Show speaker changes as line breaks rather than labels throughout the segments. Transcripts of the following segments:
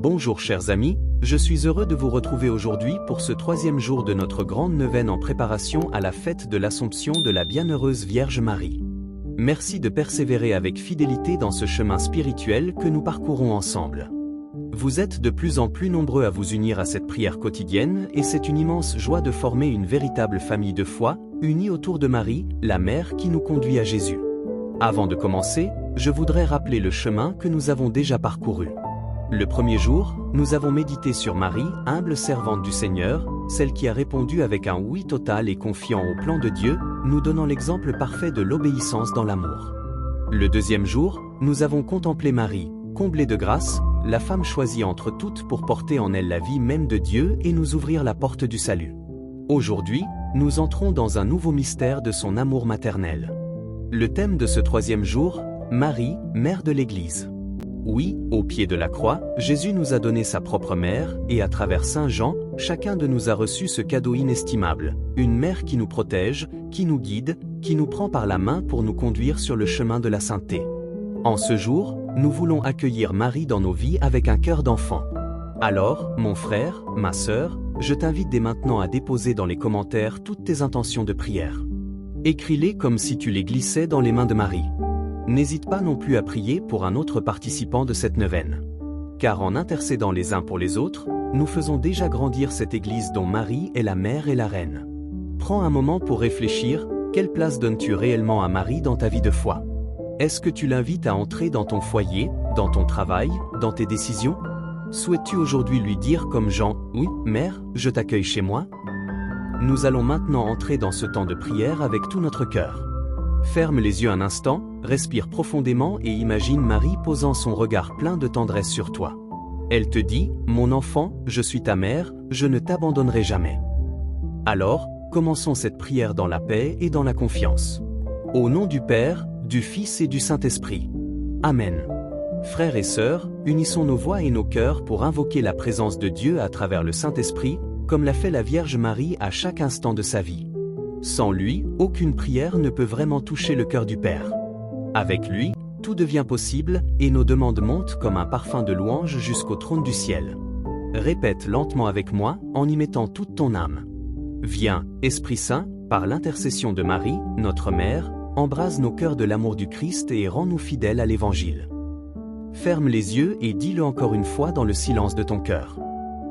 Bonjour chers amis, je suis heureux de vous retrouver aujourd'hui pour ce troisième jour de notre grande neuvaine en préparation à la fête de l'Assomption de la Bienheureuse Vierge Marie. Merci de persévérer avec fidélité dans ce chemin spirituel que nous parcourons ensemble. Vous êtes de plus en plus nombreux à vous unir à cette prière quotidienne et c'est une immense joie de former une véritable famille de foi, unie autour de Marie, la mère qui nous conduit à Jésus. Avant de commencer, je voudrais rappeler le chemin que nous avons déjà parcouru. Le premier jour, nous avons médité sur Marie, humble servante du Seigneur, celle qui a répondu avec un oui total et confiant au plan de Dieu, nous donnant l'exemple parfait de l'obéissance dans l'amour. Le deuxième jour, nous avons contemplé Marie, comblée de grâce, la femme choisie entre toutes pour porter en elle la vie même de Dieu et nous ouvrir la porte du salut. Aujourd'hui, nous entrons dans un nouveau mystère de son amour maternel. Le thème de ce troisième jour, Marie, mère de l'Église. Oui, au pied de la croix, Jésus nous a donné sa propre mère, et à travers Saint Jean, chacun de nous a reçu ce cadeau inestimable, une mère qui nous protège, qui nous guide, qui nous prend par la main pour nous conduire sur le chemin de la sainteté. En ce jour, nous voulons accueillir Marie dans nos vies avec un cœur d'enfant. Alors, mon frère, ma sœur, je t'invite dès maintenant à déposer dans les commentaires toutes tes intentions de prière. Écris-les comme si tu les glissais dans les mains de Marie. N'hésite pas non plus à prier pour un autre participant de cette neuvaine. Car en intercédant les uns pour les autres, nous faisons déjà grandir cette Église dont Marie est la mère et la reine. Prends un moment pour réfléchir, quelle place donnes-tu réellement à Marie dans ta vie de foi? Est-ce que tu l'invites à entrer dans ton foyer, dans ton travail, dans tes décisions? Souhaites-tu aujourd'hui lui dire comme Jean, « Oui, mère, je t'accueille chez moi » Nous allons maintenant entrer dans ce temps de prière avec tout notre cœur. Ferme les yeux un instant, respire profondément et imagine Marie posant son regard plein de tendresse sur toi. Elle te dit, « Mon enfant, je suis ta mère, je ne t'abandonnerai jamais. » Alors, commençons cette prière dans la paix et dans la confiance. Au nom du Père, du Fils et du Saint-Esprit. Amen. Frères et sœurs, unissons nos voix et nos cœurs pour invoquer la présence de Dieu à travers le Saint-Esprit, comme l'a fait la Vierge Marie à chaque instant de sa vie. Sans lui, aucune prière ne peut vraiment toucher le cœur du Père. Avec lui, tout devient possible, et nos demandes montent comme un parfum de louange jusqu'au trône du ciel. Répète lentement avec moi, en y mettant toute ton âme. Viens, Esprit Saint, par l'intercession de Marie, notre Mère, embrase nos cœurs de l'amour du Christ et rends-nous fidèles à l'Évangile. Ferme les yeux et dis-le encore une fois dans le silence de ton cœur.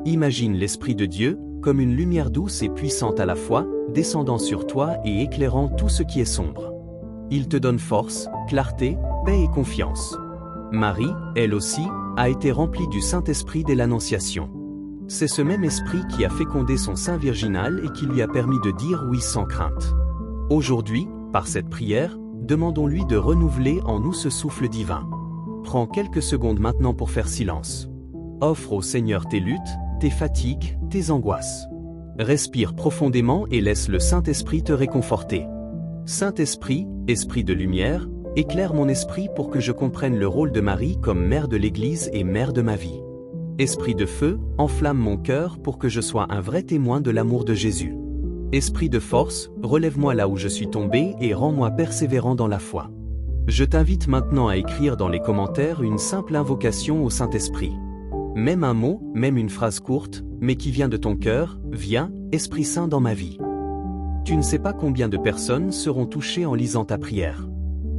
Imagine l'Esprit de Dieu, comme une lumière douce et puissante à la fois, descendant sur toi et éclairant tout ce qui est sombre. Il te donne force, clarté, paix et confiance. Marie, elle aussi, a été remplie du Saint-Esprit dès l'Annonciation. C'est ce même esprit qui a fécondé son sein virginal et qui lui a permis de dire oui sans crainte. Aujourd'hui, par cette prière, demandons-lui de renouveler en nous ce souffle divin. Prends quelques secondes maintenant pour faire silence. Offre au Seigneur tes luttes, tes fatigues, tes angoisses. Respire profondément et laisse le Saint-Esprit te réconforter. Saint-Esprit, Esprit de lumière, éclaire mon esprit pour que je comprenne le rôle de Marie comme mère de l'Église et mère de ma vie. Esprit de feu, enflamme mon cœur pour que je sois un vrai témoin de l'amour de Jésus. Esprit de force, relève-moi là où je suis tombé et rends-moi persévérant dans la foi. Je t'invite maintenant à écrire dans les commentaires une simple invocation au Saint-Esprit. Même un mot, même une phrase courte, mais qui vient de ton cœur, viens, Esprit Saint dans ma vie. Tu ne sais pas combien de personnes seront touchées en lisant ta prière.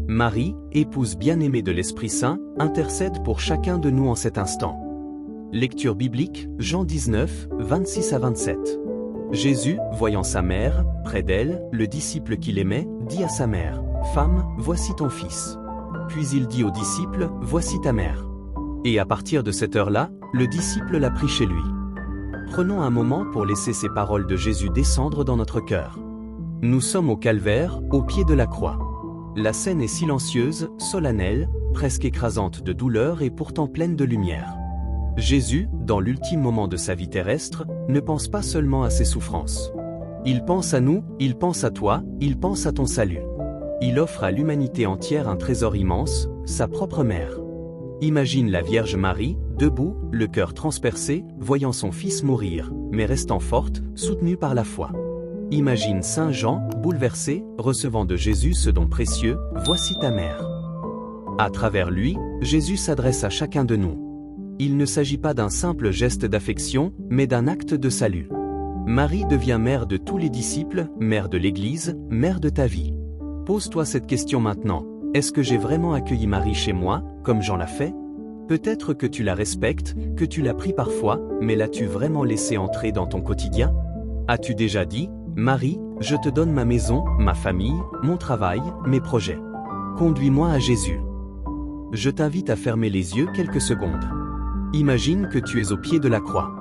Marie, épouse bien-aimée de l'Esprit Saint, intercède pour chacun de nous en cet instant. Lecture biblique, Jean 19, 26 à 27. Jésus, voyant sa mère, près d'elle, le disciple qu'il aimait, dit à sa mère, « Femme, voici ton fils. » Puis il dit au disciple, « Voici ta mère. » Et à partir de cette heure-là, le disciple l'a pris chez lui. Prenons un moment pour laisser ces paroles de Jésus descendre dans notre cœur. Nous sommes au calvaire, au pied de la croix. La scène est silencieuse, solennelle, presque écrasante de douleur et pourtant pleine de lumière. Jésus, dans l'ultime moment de sa vie terrestre, ne pense pas seulement à ses souffrances. Il pense à nous, il pense à toi, il pense à ton salut. Il offre à l'humanité entière un trésor immense, sa propre mère. Imagine la Vierge Marie, debout, le cœur transpercé, voyant son fils mourir, mais restant forte, soutenue par la foi. Imagine Saint Jean, bouleversé, recevant de Jésus ce don précieux, « Voici ta mère ». À travers lui, Jésus s'adresse à chacun de nous. Il ne s'agit pas d'un simple geste d'affection, mais d'un acte de salut. Marie devient mère de tous les disciples, mère de l'Église, mère de ta vie. Pose-toi cette question maintenant. Est-ce que j'ai vraiment accueilli Marie chez moi, comme Jean l'a fait? Peut-être que tu la respectes, que tu l'as pris parfois, mais l'as-tu vraiment laissée entrer dans ton quotidien? As-tu déjà dit, Marie, je te donne ma maison, ma famille, mon travail, mes projets. Conduis-moi à Jésus. Je t'invite à fermer les yeux quelques secondes. Imagine que tu es au pied de la croix.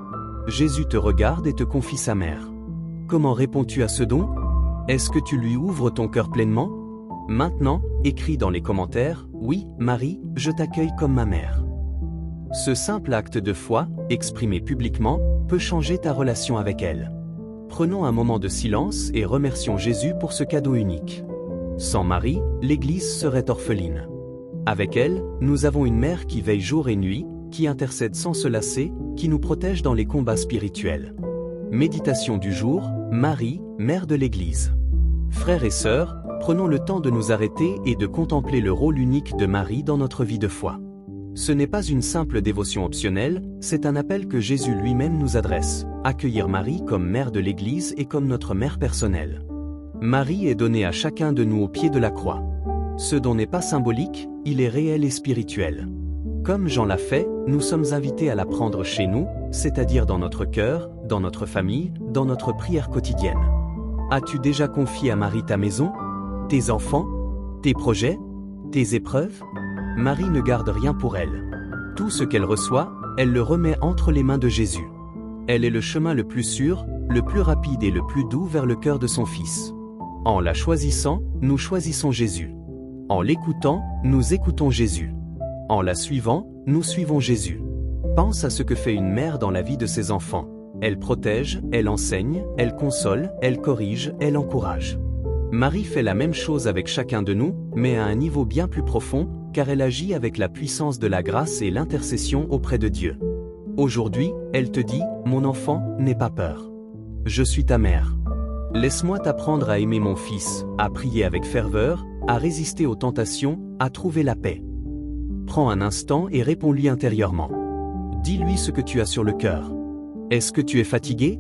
Jésus te regarde et te confie sa mère. Comment réponds-tu à ce don? Est-ce que tu lui ouvres ton cœur pleinement? Maintenant, écris dans les commentaires, oui, Marie, je t'accueille comme ma mère. Ce simple acte de foi, exprimé publiquement, peut changer ta relation avec elle. Prenons un moment de silence et remercions Jésus pour ce cadeau unique. Sans Marie, l'Église serait orpheline. Avec elle, nous avons une mère qui veille jour et nuit, qui intercède sans se lasser, qui nous protège dans les combats spirituels. Méditation du jour, Marie, mère de l'Église. Frères et sœurs, prenons le temps de nous arrêter et de contempler le rôle unique de Marie dans notre vie de foi. Ce n'est pas une simple dévotion optionnelle, c'est un appel que Jésus lui-même nous adresse, accueillir Marie comme mère de l'Église et comme notre mère personnelle. Marie est donnée à chacun de nous au pied de la croix. Ce don n'est pas symbolique, il est réel et spirituel. Comme Jean l'a fait, nous sommes invités à la prendre chez nous, c'est-à-dire dans notre cœur, dans notre famille, dans notre prière quotidienne. As-tu déjà confié à Marie ta maison, tes enfants, tes projets, tes épreuves? Marie ne garde rien pour elle. Tout ce qu'elle reçoit, elle le remet entre les mains de Jésus. Elle est le chemin le plus sûr, le plus rapide et le plus doux vers le cœur de son Fils. En la choisissant, nous choisissons Jésus. En l'écoutant, nous écoutons Jésus. En la suivant, nous suivons Jésus. Pense à ce que fait une mère dans la vie de ses enfants. Elle protège, elle enseigne, elle console, elle corrige, elle encourage. Marie fait la même chose avec chacun de nous, mais à un niveau bien plus profond, car elle agit avec la puissance de la grâce et l'intercession auprès de Dieu. Aujourd'hui, elle te dit, mon enfant, n'aie pas peur. Je suis ta mère. Laisse-moi t'apprendre à aimer mon Fils, à prier avec ferveur, à résister aux tentations, à trouver la paix. Prends un instant et réponds-lui intérieurement. Dis-lui ce que tu as sur le cœur. Est-ce que tu es fatigué?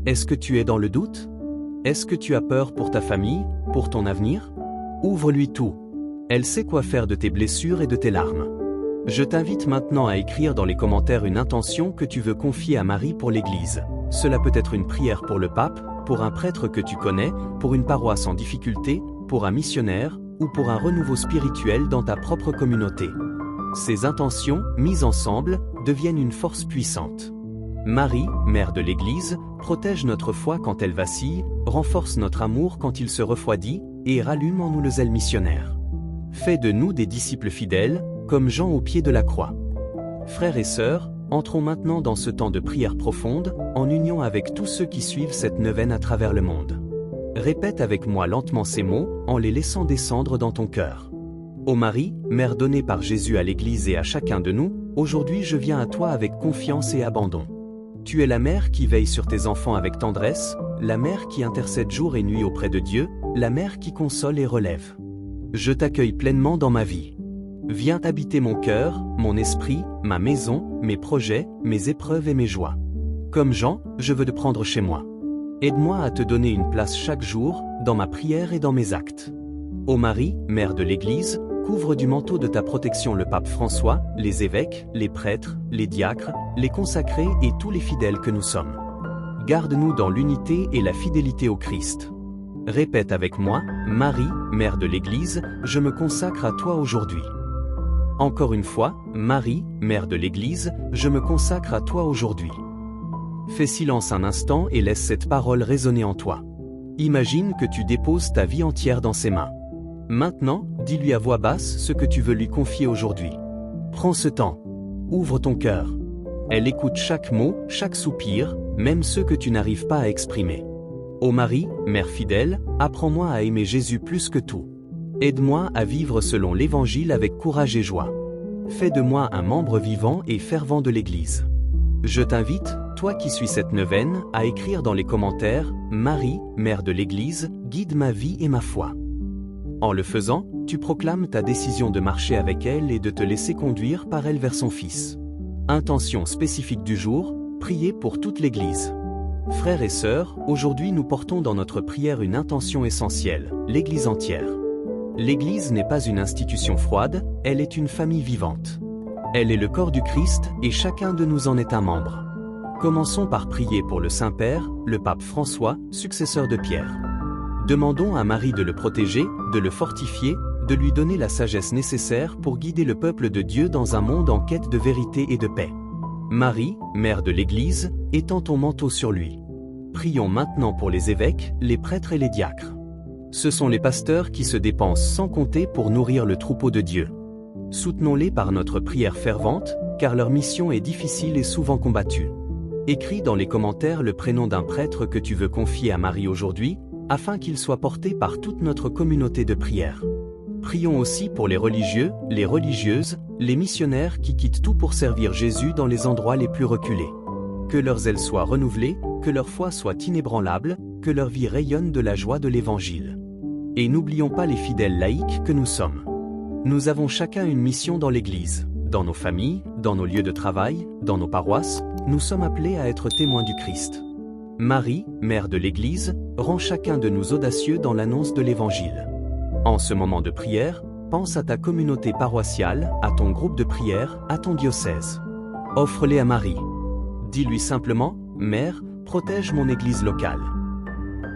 Est-ce que tu es dans le doute? Est-ce que tu as peur pour ta famille, pour ton avenir? Ouvre-lui tout. Elle sait quoi faire de tes blessures et de tes larmes. Je t'invite maintenant à écrire dans les commentaires une intention que tu veux confier à Marie pour l'Église. Cela peut être une prière pour le pape, pour un prêtre que tu connais, pour une paroisse en difficulté, pour un missionnaire, ou pour un renouveau spirituel dans ta propre communauté. Ces intentions, mises ensemble, deviennent une force puissante. Marie, mère de l'Église, protège notre foi quand elle vacille, renforce notre amour quand il se refroidit, et rallume en nous le zèle missionnaire. Fais de nous des disciples fidèles, comme Jean au pied de la croix. Frères et sœurs, entrons maintenant dans ce temps de prière profonde, en union avec tous ceux qui suivent cette neuvaine à travers le monde. Répète avec moi lentement ces mots, en les laissant descendre dans ton cœur. Ô Marie, mère donnée par Jésus à l'Église et à chacun de nous, aujourd'hui je viens à toi avec confiance et abandon. Tu es la mère qui veille sur tes enfants avec tendresse, la mère qui intercède jour et nuit auprès de Dieu, la mère qui console et relève. Je t'accueille pleinement dans ma vie. Viens habiter mon cœur, mon esprit, ma maison, mes projets, mes épreuves et mes joies. Comme Jean, je veux te prendre chez moi. Aide-moi à te donner une place chaque jour, dans ma prière et dans mes actes. Ô Marie, mère de l'Église, couvre du manteau de ta protection le pape François, les évêques, les prêtres, les diacres, les consacrés et tous les fidèles que nous sommes. Garde-nous dans l'unité et la fidélité au Christ. Répète avec moi, Marie, mère de l'Église, je me consacre à toi aujourd'hui. Encore une fois, Marie, mère de l'Église, je me consacre à toi aujourd'hui. Fais silence un instant et laisse cette parole résonner en toi. Imagine que tu déposes ta vie entière dans ses mains. Maintenant, dis-lui à voix basse ce que tu veux lui confier aujourd'hui. Prends ce temps. Ouvre ton cœur. Elle écoute chaque mot, chaque soupir, même ceux que tu n'arrives pas à exprimer. Ô Marie, mère fidèle, apprends-moi à aimer Jésus plus que tout. Aide-moi à vivre selon l'Évangile avec courage et joie. Fais de moi un membre vivant et fervent de l'Église. Je t'invite, toi qui suis cette neuvaine, à écrire dans les commentaires « Marie, mère de l'Église, guide ma vie et ma foi ». En le faisant, tu proclames ta décision de marcher avec elle et de te laisser conduire par elle vers son Fils. Intention spécifique du jour, prier pour toute l'Église. Frères et sœurs, aujourd'hui nous portons dans notre prière une intention essentielle, l'Église entière. L'Église n'est pas une institution froide, elle est une famille vivante. Elle est le corps du Christ et chacun de nous en est un membre. Commençons par prier pour le Saint-Père, le pape François, successeur de Pierre. Demandons à Marie de le protéger, de le fortifier, de lui donner la sagesse nécessaire pour guider le peuple de Dieu dans un monde en quête de vérité et de paix. Marie, mère de l'Église, étends ton manteau sur lui. Prions maintenant pour les évêques, les prêtres et les diacres. Ce sont les pasteurs qui se dépensent sans compter pour nourrir le troupeau de Dieu. Soutenons-les par notre prière fervente, car leur mission est difficile et souvent combattue. Écris dans les commentaires le prénom d'un prêtre que tu veux confier à Marie aujourd'hui, afin qu'il soit porté par toute notre communauté de prière. Prions aussi pour les religieux, les religieuses, les missionnaires qui quittent tout pour servir Jésus dans les endroits les plus reculés. Que leurs ailes soient renouvelées, que leur foi soit inébranlable, que leur vie rayonne de la joie de l'Évangile. Et n'oublions pas les fidèles laïcs que nous sommes. Nous avons chacun une mission dans l'Église, dans nos familles, dans nos lieux de travail, dans nos paroisses, nous sommes appelés à être témoins du Christ. Marie, mère de l'Église, rend chacun de nous audacieux dans l'annonce de l'Évangile. En ce moment de prière, pense à ta communauté paroissiale, à ton groupe de prière, à ton diocèse. Offre-les à Marie. Dis-lui simplement, « Mère, protège mon Église locale ».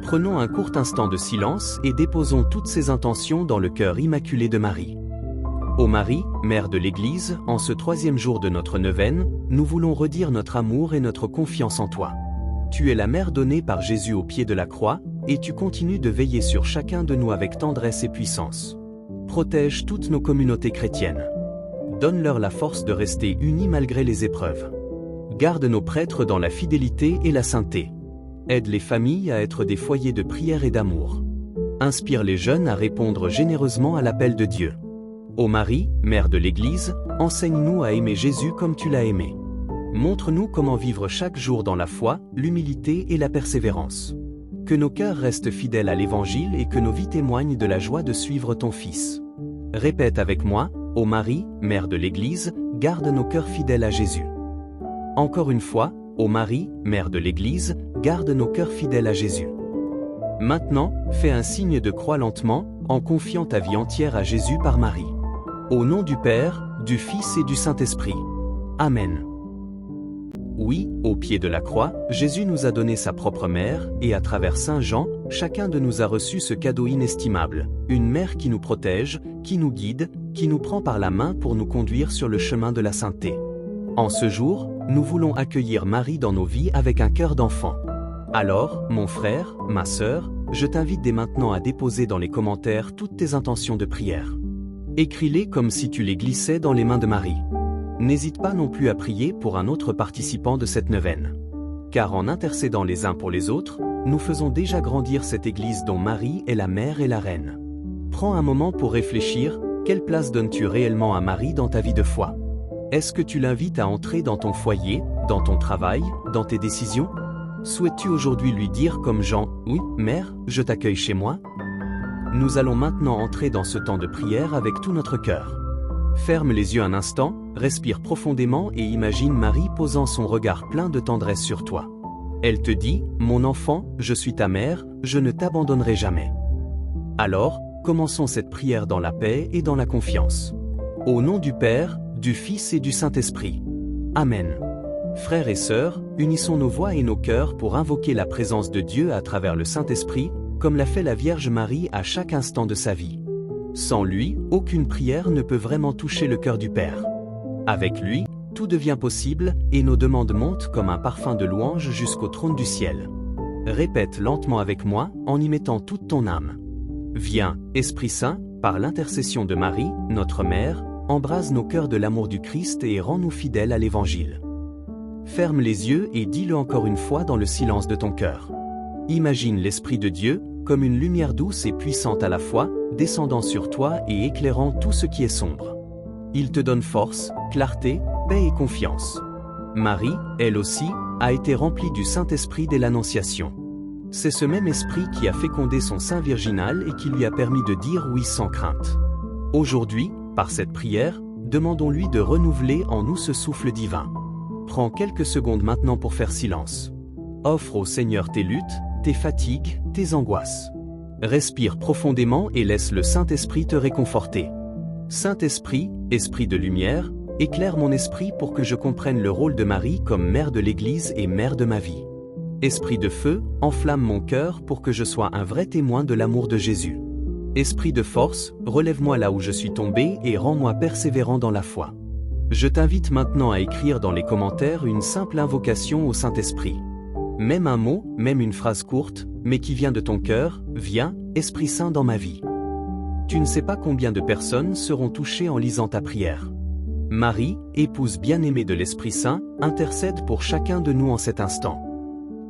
Prenons un court instant de silence et déposons toutes ces intentions dans le cœur immaculé de Marie. Ô Marie, mère de l'Église, en ce 3e jour de notre neuvaine, nous voulons redire notre amour et notre confiance en toi. Tu es la mère donnée par Jésus au pied de la croix, et tu continues de veiller sur chacun de nous avec tendresse et puissance. Protège toutes nos communautés chrétiennes. Donne-leur la force de rester unis malgré les épreuves. Garde nos prêtres dans la fidélité et la sainteté. Aide les familles à être des foyers de prière et d'amour. Inspire les jeunes à répondre généreusement à l'appel de Dieu. Ô Marie, mère de l'Église, enseigne-nous à aimer Jésus comme tu l'as aimé. Montre-nous comment vivre chaque jour dans la foi, l'humilité et la persévérance. Que nos cœurs restent fidèles à l'Évangile et que nos vies témoignent de la joie de suivre ton Fils. Répète avec moi, ô Marie, mère de l'Église, garde nos cœurs fidèles à Jésus. Encore une fois, ô Marie, mère de l'Église, garde nos cœurs fidèles à Jésus. Maintenant, fais un signe de croix lentement, en confiant ta vie entière à Jésus par Marie. Au nom du Père, du Fils et du Saint-Esprit. Amen. Oui, au pied de la croix, Jésus nous a donné sa propre mère, et à travers Saint Jean, chacun de nous a reçu ce cadeau inestimable, une mère qui nous protège, qui nous guide, qui nous prend par la main pour nous conduire sur le chemin de la sainteté. En ce jour, nous voulons accueillir Marie dans nos vies avec un cœur d'enfant. Alors, mon frère, ma sœur, je t'invite dès maintenant à déposer dans les commentaires toutes tes intentions de prière. Écris-les comme si tu les glissais dans les mains de Marie. N'hésite pas non plus à prier pour un autre participant de cette neuvaine. Car en intercédant les uns pour les autres, nous faisons déjà grandir cette Église dont Marie est la mère et la reine. Prends un moment pour réfléchir, quelle place donnes-tu réellement à Marie dans ta vie de foi? Est-ce que tu l'invites à entrer dans ton foyer, dans ton travail, dans tes décisions? Souhaites-tu aujourd'hui lui dire comme Jean, « Oui, mère, je t'accueille chez moi » Nous allons maintenant entrer dans ce temps de prière avec tout notre cœur. Ferme les yeux un instant, respire profondément et imagine Marie posant son regard plein de tendresse sur toi. Elle te dit, « Mon enfant, je suis ta mère, je ne t'abandonnerai jamais. » Alors, commençons cette prière dans la paix et dans la confiance. Au nom du Père, du Fils et du Saint-Esprit. Amen. Frères et sœurs, unissons nos voix et nos cœurs pour invoquer la présence de Dieu à travers le Saint-Esprit, comme l'a fait la Vierge Marie à chaque instant de sa vie. Sans lui, aucune prière ne peut vraiment toucher le cœur du Père. Avec lui, tout devient possible, et nos demandes montent comme un parfum de louange jusqu'au trône du ciel. Répète lentement avec moi, en y mettant toute ton âme. Viens, Esprit Saint, par l'intercession de Marie, notre Mère, embrase nos cœurs de l'amour du Christ et rends-nous fidèles à l'Évangile. Ferme les yeux et dis-le encore une fois dans le silence de ton cœur. Imagine l'Esprit de Dieu, comme une lumière douce et puissante à la fois, descendant sur toi et éclairant tout ce qui est sombre. Il te donne force, clarté, paix et confiance. Marie, elle aussi, a été remplie du Saint-Esprit dès l'Annonciation. C'est ce même esprit qui a fécondé son sein virginal et qui lui a permis de dire oui sans crainte. Aujourd'hui, par cette prière, demandons-lui de renouveler en nous ce souffle divin. Prends quelques secondes maintenant pour faire silence. Offre au Seigneur tes luttes, tes fatigues, tes angoisses. Respire profondément et laisse le Saint-Esprit te réconforter. Saint-Esprit, Esprit de lumière, éclaire mon esprit pour que je comprenne le rôle de Marie comme mère de l'Église et mère de ma vie. Esprit de feu, enflamme mon cœur pour que je sois un vrai témoin de l'amour de Jésus. Esprit de force, relève-moi là où je suis tombé et rends-moi persévérant dans la foi. Je t'invite maintenant à écrire dans les commentaires une simple invocation au Saint-Esprit. Même un mot, même une phrase courte, mais qui vient de ton cœur, viens, Esprit Saint dans ma vie. Tu ne sais pas combien de personnes seront touchées en lisant ta prière. Marie, épouse bien-aimée de l'Esprit Saint, intercède pour chacun de nous en cet instant.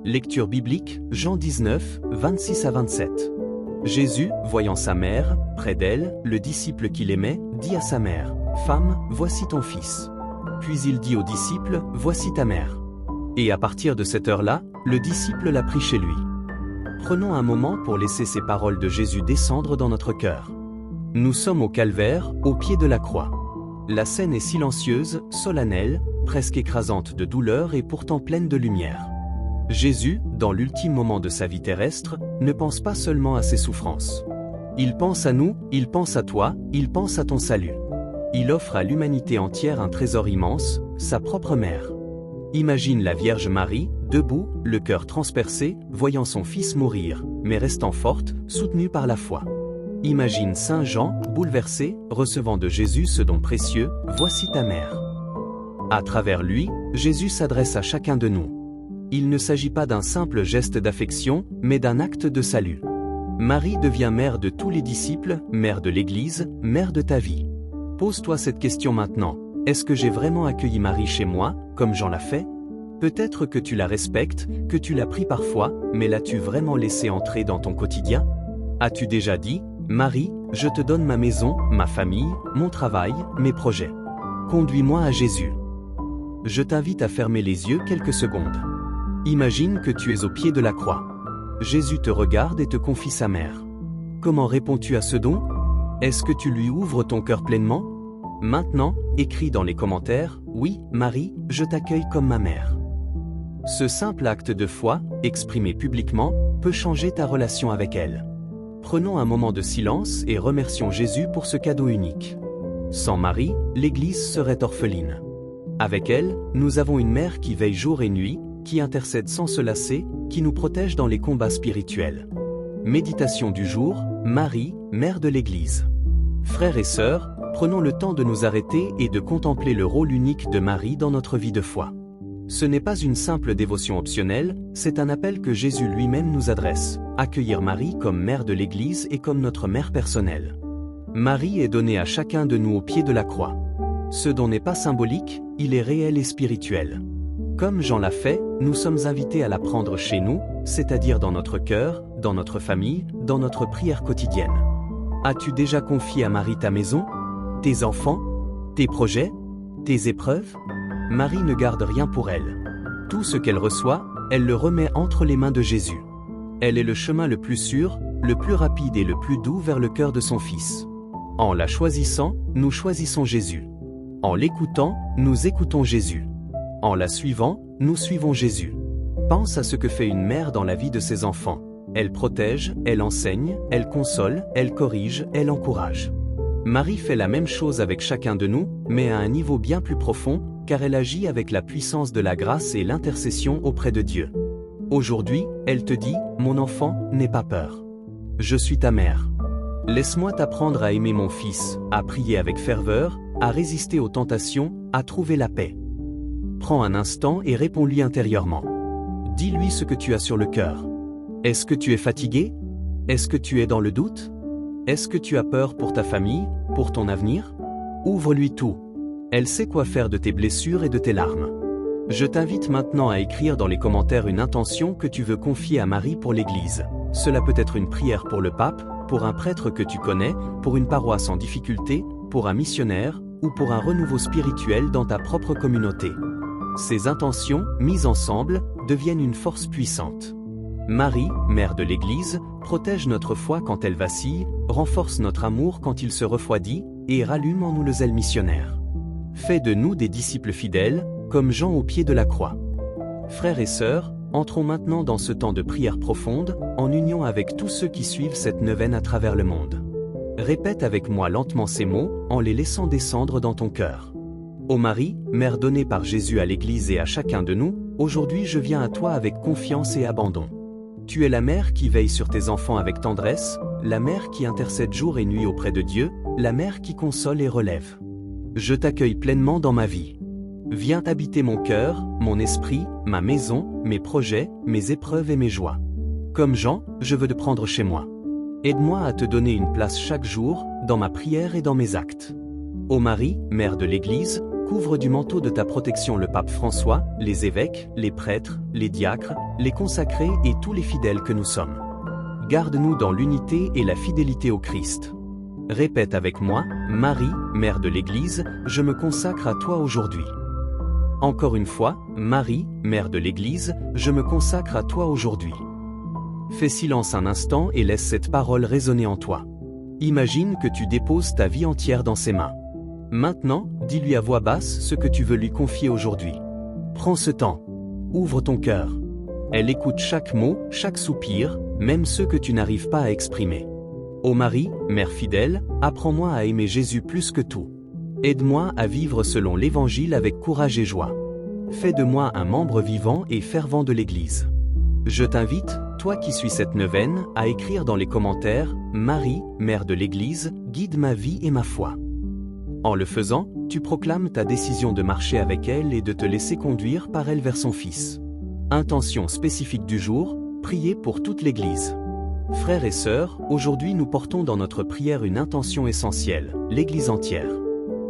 Lecture biblique, Jean 19, 26 à 27. Jésus, voyant sa mère, près d'elle, le disciple qu'il aimait, dit à sa mère, « Femme, voici ton fils. » Puis il dit au disciple, « Voici ta mère. » Et à partir de cette heure-là, le disciple l'a pris chez lui. Prenons un moment pour laisser ces paroles de Jésus descendre dans notre cœur. Nous sommes au calvaire, au pied de la croix. La scène est silencieuse, solennelle, presque écrasante de douleur et pourtant pleine de lumière. Jésus, dans l'ultime moment de sa vie terrestre, ne pense pas seulement à ses souffrances. Il pense à nous, il pense à toi, il pense à ton salut. Il offre à l'humanité entière un trésor immense, sa propre mère. Imagine la Vierge Marie, debout, le cœur transpercé, voyant son fils mourir, mais restant forte, soutenue par la foi. Imagine Saint Jean, bouleversé, recevant de Jésus ce don précieux, « Voici ta mère ». À travers lui, Jésus s'adresse à chacun de nous. Il ne s'agit pas d'un simple geste d'affection, mais d'un acte de salut. Marie devient mère de tous les disciples, mère de l'Église, mère de ta vie. Pose-toi cette question maintenant. Est-ce que j'ai vraiment accueilli Marie chez moi, comme Jean l'a fait? Peut-être que tu la respectes, que tu l'as pris parfois, mais l'as-tu vraiment laissée entrer dans ton quotidien? As-tu déjà dit, Marie, je te donne ma maison, ma famille, mon travail, mes projets. Conduis-moi à Jésus. Je t'invite à fermer les yeux quelques secondes. Imagine que tu es au pied de la croix. Jésus te regarde et te confie sa mère. Comment réponds-tu à ce don? Est-ce que tu lui ouvres ton cœur pleinement? Maintenant, écris dans les commentaires, « Oui, Marie, je t'accueille comme ma mère ». Ce simple acte de foi, exprimé publiquement, peut changer ta relation avec elle. Prenons un moment de silence et remercions Jésus pour ce cadeau unique. Sans Marie, l'Église serait orpheline. Avec elle, nous avons une mère qui veille jour et nuit, qui intercède sans se lasser, qui nous protège dans les combats spirituels. Méditation du jour, Marie, mère de l'Église. Frères et sœurs, prenons le temps de nous arrêter et de contempler le rôle unique de Marie dans notre vie de foi. Ce n'est pas une simple dévotion optionnelle, c'est un appel que Jésus lui-même nous adresse, accueillir Marie comme mère de l'Église et comme notre mère personnelle. Marie est donnée à chacun de nous au pied de la croix. Ce don n'est pas symbolique, il est réel et spirituel. Comme Jean l'a fait, nous sommes invités à la prendre chez nous, c'est-à-dire dans notre cœur, dans notre famille, dans notre prière quotidienne. As-tu déjà confié à Marie ta maison, tes enfants, tes projets, tes épreuves? Marie ne garde rien pour elle. Tout ce qu'elle reçoit, elle le remet entre les mains de Jésus. Elle est le chemin le plus sûr, le plus rapide et le plus doux vers le cœur de son Fils. En la choisissant, nous choisissons Jésus. En l'écoutant, nous écoutons Jésus. En la suivant, nous suivons Jésus. Pense à ce que fait une mère dans la vie de ses enfants. Elle protège, elle enseigne, elle console, elle corrige, elle encourage. Marie fait la même chose avec chacun de nous, mais à un niveau bien plus profond, car elle agit avec la puissance de la grâce et l'intercession auprès de Dieu. Aujourd'hui, elle te dit, « Mon enfant, n'aie pas peur. Je suis ta mère. Laisse-moi t'apprendre à aimer mon fils, à prier avec ferveur, à résister aux tentations, à trouver la paix. » Prends un instant et réponds-lui intérieurement. Dis-lui ce que tu as sur le cœur. Est-ce que tu es fatigué? Est-ce que tu es dans le doute? Est-ce que tu as peur pour ta famille, pour ton avenir? Ouvre-lui tout. Elle sait quoi faire de tes blessures et de tes larmes. Je t'invite maintenant à écrire dans les commentaires une intention que tu veux confier à Marie pour l'Église. Cela peut être une prière pour le pape, pour un prêtre que tu connais, pour une paroisse en difficulté, pour un missionnaire, ou pour un renouveau spirituel dans ta propre communauté. Ces intentions, mises ensemble, deviennent une force puissante. Marie, mère de l'Église, protège notre foi quand elle vacille, renforce notre amour quand il se refroidit, et rallume en nous le zèle missionnaire. Fais de nous des disciples fidèles, comme Jean au pied de la croix. Frères et sœurs, entrons maintenant dans ce temps de prière profonde, en union avec tous ceux qui suivent cette neuvaine à travers le monde. Répète avec moi lentement ces mots, en les laissant descendre dans ton cœur. Ô Marie, mère donnée par Jésus à l'Église et à chacun de nous, aujourd'hui je viens à toi avec confiance et abandon. Tu es la mère qui veille sur tes enfants avec tendresse, la mère qui intercède jour et nuit auprès de Dieu, la mère qui console et relève. Je t'accueille pleinement dans ma vie. Viens habiter mon cœur, mon esprit, ma maison, mes projets, mes épreuves et mes joies. Comme Jean, je veux te prendre chez moi. Aide-moi à te donner une place chaque jour, dans ma prière et dans mes actes. Ô Marie, mère de l'Église, couvre du manteau de ta protection le pape François, les évêques, les prêtres, les diacres, les consacrés et tous les fidèles que nous sommes. Garde-nous dans l'unité et la fidélité au Christ. Répète avec moi, Marie, mère de l'Église, je me consacre à toi aujourd'hui. Encore une fois, Marie, mère de l'Église, je me consacre à toi aujourd'hui. Fais silence un instant et laisse cette parole résonner en toi. Imagine que tu déposes ta vie entière dans ses mains. Maintenant, dis-lui à voix basse ce que tu veux lui confier aujourd'hui. Prends ce temps. Ouvre ton cœur. Elle écoute chaque mot, chaque soupir, même ceux que tu n'arrives pas à exprimer. Ô Marie, mère fidèle, apprends-moi à aimer Jésus plus que tout. Aide-moi à vivre selon l'Évangile avec courage et joie. Fais de moi un membre vivant et fervent de l'Église. Je t'invite, toi qui suis cette neuvaine, à écrire dans les commentaires « Marie, mère de l'Église, guide ma vie et ma foi ». En le faisant, tu proclames ta décision de marcher avec elle et de te laisser conduire par elle vers son Fils. Intention spécifique du jour, prier pour toute l'Église. Frères et sœurs, aujourd'hui nous portons dans notre prière une intention essentielle, l'Église entière.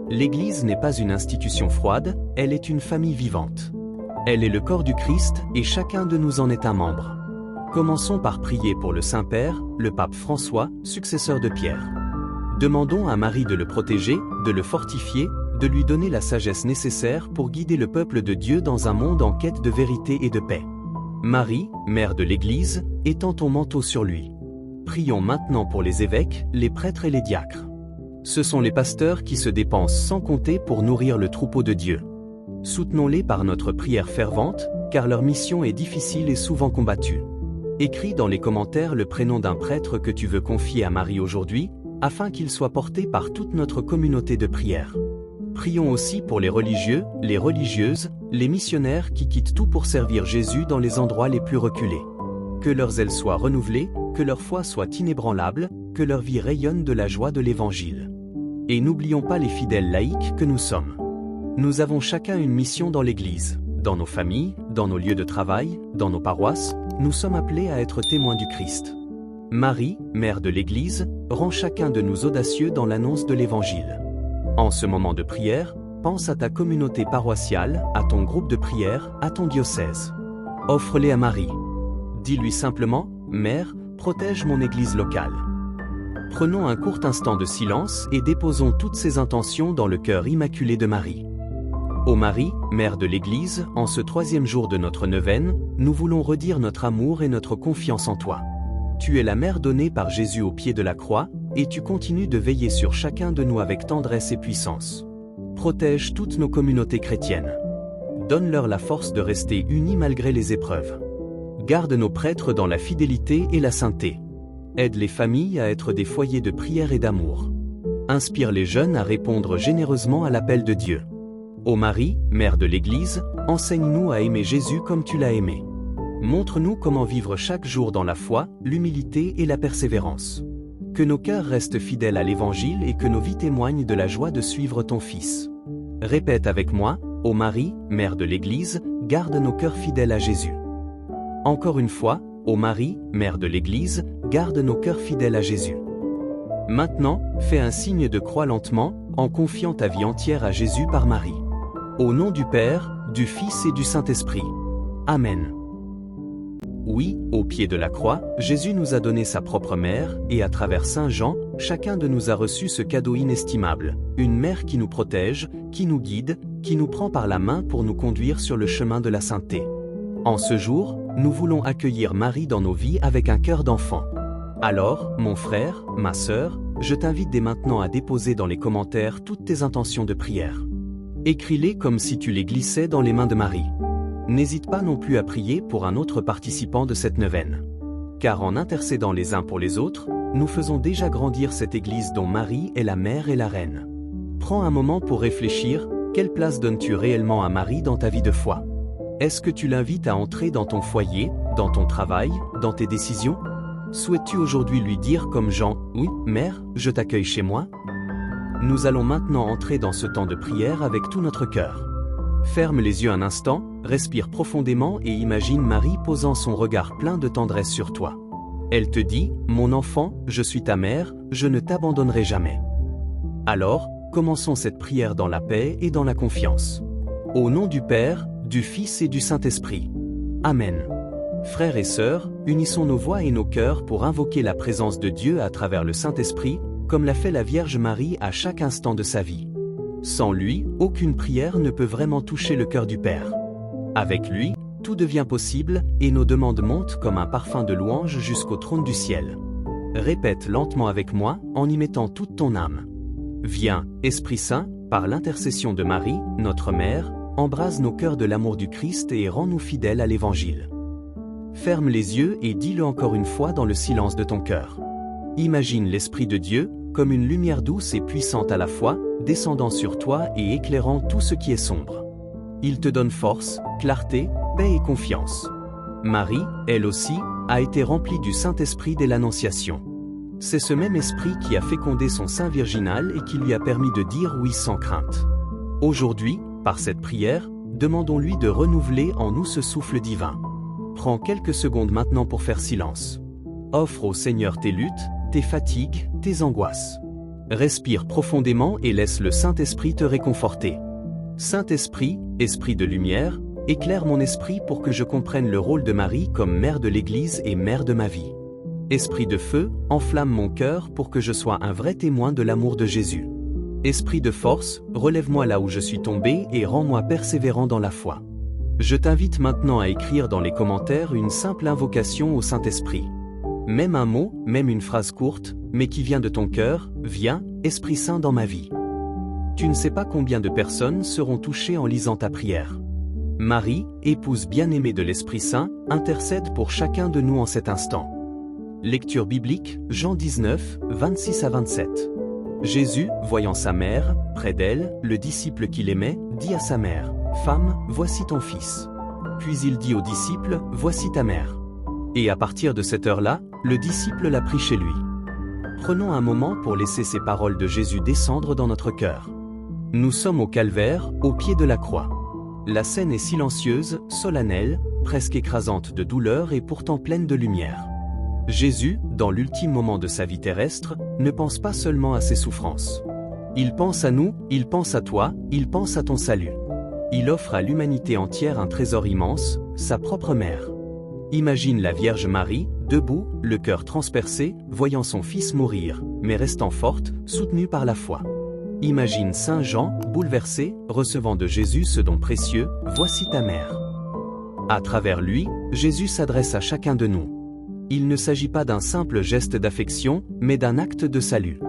L'Église n'est pas une institution froide, elle est une famille vivante. Elle est le corps du Christ et chacun de nous en est un membre. Commençons par prier pour le Saint-Père, le pape François, successeur de Pierre. Demandons à Marie de le protéger, de le fortifier, de lui donner la sagesse nécessaire pour guider le peuple de Dieu dans un monde en quête de vérité et de paix. Marie, mère de l'Église, étends ton manteau sur lui. Prions maintenant pour les évêques, les prêtres et les diacres. Ce sont les pasteurs qui se dépensent sans compter pour nourrir le troupeau de Dieu. Soutenons-les par notre prière fervente, car leur mission est difficile et souvent combattue. Écris dans les commentaires le prénom d'un prêtre que tu veux confier à Marie aujourd'hui, afin qu'il soit porté par toute notre communauté de prière. Prions aussi pour les religieux, les religieuses, les missionnaires qui quittent tout pour servir Jésus dans les endroits les plus reculés. Que leurs ailes soient renouvelées, que leur foi soit inébranlable, que leur vie rayonne de la joie de l'Évangile. Et n'oublions pas les fidèles laïcs que nous sommes. Nous avons chacun une mission dans l'Église, dans nos familles, dans nos lieux de travail, dans nos paroisses, nous sommes appelés à être témoins du Christ. Marie, mère de l'Église, rend chacun de nous audacieux dans l'annonce de l'Évangile. En ce moment de prière, pense à ta communauté paroissiale, à ton groupe de prière, à ton diocèse. Offre-les à Marie. Dis-lui simplement, « Mère, protège mon Église locale ». Prenons un court instant de silence et déposons toutes ces intentions dans le cœur immaculé de Marie. Ô Marie, mère de l'Église, en ce 3e jour de notre neuvaine, nous voulons redire notre amour et notre confiance en toi. Tu es la mère donnée par Jésus au pied de la croix, et tu continues de veiller sur chacun de nous avec tendresse et puissance. Protège toutes nos communautés chrétiennes. Donne-leur la force de rester unis malgré les épreuves. Garde nos prêtres dans la fidélité et la sainteté. Aide les familles à être des foyers de prière et d'amour. Inspire les jeunes à répondre généreusement à l'appel de Dieu. Ô Marie, mère de l'Église, enseigne-nous à aimer Jésus comme tu l'as aimé. Montre-nous comment vivre chaque jour dans la foi, l'humilité et la persévérance. Que nos cœurs restent fidèles à l'Évangile et que nos vies témoignent de la joie de suivre ton Fils. Répète avec moi, ô Marie, mère de l'Église, garde nos cœurs fidèles à Jésus. Encore une fois, ô Marie, mère de l'Église, garde nos cœurs fidèles à Jésus. Maintenant, fais un signe de croix lentement, en confiant ta vie entière à Jésus par Marie. Au nom du Père, du Fils et du Saint-Esprit. Amen. Oui, au pied de la croix, Jésus nous a donné sa propre mère, et à travers Saint Jean, chacun de nous a reçu ce cadeau inestimable, une mère qui nous protège, qui nous guide, qui nous prend par la main pour nous conduire sur le chemin de la sainteté. En ce jour, nous voulons accueillir Marie dans nos vies avec un cœur d'enfant. Alors, mon frère, ma sœur, je t'invite dès maintenant à déposer dans les commentaires toutes tes intentions de prière. Écris-les comme si tu les glissais dans les mains de Marie. N'hésite pas non plus à prier pour un autre participant de cette neuvaine. Car en intercédant les uns pour les autres, nous faisons déjà grandir cette Église dont Marie est la mère et la reine. Prends un moment pour réfléchir, quelle place donnes-tu réellement à Marie dans ta vie de foi? Est-ce que tu l'invites à entrer dans ton foyer, dans ton travail, dans tes décisions? Souhaites-tu aujourd'hui lui dire comme Jean, « Oui, mère, je t'accueille chez moi » ? Nous allons maintenant entrer dans ce temps de prière avec tout notre cœur. Ferme les yeux un instant, respire profondément et imagine Marie posant son regard plein de tendresse sur toi. Elle te dit, « Mon enfant, je suis ta mère, je ne t'abandonnerai jamais. » Alors, commençons cette prière dans la paix et dans la confiance. Au nom du Père, du Fils et du Saint-Esprit. Amen. Frères et sœurs, unissons nos voix et nos cœurs pour invoquer la présence de Dieu à travers le Saint-Esprit, comme l'a fait la Vierge Marie à chaque instant de sa vie. Sans lui, aucune prière ne peut vraiment toucher le cœur du Père. Avec lui, tout devient possible, et nos demandes montent comme un parfum de louange jusqu'au trône du ciel. Répète lentement avec moi, en y mettant toute ton âme. Viens, Esprit Saint, par l'intercession de Marie, notre Mère, embrase nos cœurs de l'amour du Christ et rends-nous fidèles à l'Évangile. Ferme les yeux et dis-le encore une fois dans le silence de ton cœur. Imagine l'Esprit de Dieu, comme une lumière douce et puissante à la fois, descendant sur toi et éclairant tout ce qui est sombre. Il te donne force, clarté, paix et confiance. Marie, elle aussi, a été remplie du Saint-Esprit dès l'Annonciation. C'est ce même esprit qui a fécondé son sein virginal et qui lui a permis de dire oui sans crainte. Aujourd'hui, par cette prière, demandons-lui de renouveler en nous ce souffle divin. Prends quelques secondes maintenant pour faire silence. Offre au Seigneur tes luttes, tes fatigues, tes angoisses. Respire profondément et laisse le Saint-Esprit te réconforter. Saint-Esprit, Esprit de lumière, éclaire mon esprit pour que je comprenne le rôle de Marie comme mère de l'Église et mère de ma vie. Esprit de feu, enflamme mon cœur pour que je sois un vrai témoin de l'amour de Jésus. Esprit de force, relève-moi là où je suis tombé et rends-moi persévérant dans la foi. Je t'invite maintenant à écrire dans les commentaires une simple invocation au Saint-Esprit. Même un mot, même une phrase courte, mais qui vient de ton cœur, viens, Esprit Saint dans ma vie. Tu ne sais pas combien de personnes seront touchées en lisant ta prière. Marie, épouse bien-aimée de l'Esprit Saint, intercède pour chacun de nous en cet instant. Lecture biblique, Jean 19, 26 à 27. Jésus, voyant sa mère, près d'elle, le disciple qu'il aimait, dit à sa mère, « Femme, voici ton fils. » Puis il dit au disciple, « Voici ta mère. » Et à partir de cette heure-là, le disciple l'a pris chez lui. Prenons un moment pour laisser ces paroles de Jésus descendre dans notre cœur. Nous sommes au calvaire, au pied de la croix. La scène est silencieuse, solennelle, presque écrasante de douleur et pourtant pleine de lumière. Jésus, dans l'ultime moment de sa vie terrestre, ne pense pas seulement à ses souffrances. Il pense à nous, il pense à toi, il pense à ton salut. Il offre à l'humanité entière un trésor immense, sa propre mère. Imagine la Vierge Marie, debout, le cœur transpercé, voyant son fils mourir, mais restant forte, soutenue par la foi. Imagine Saint Jean, bouleversé, recevant de Jésus ce don précieux, « Voici ta mère ». À travers lui, Jésus s'adresse à chacun de nous. Il ne s'agit pas d'un simple geste d'affection, mais d'un acte de salut.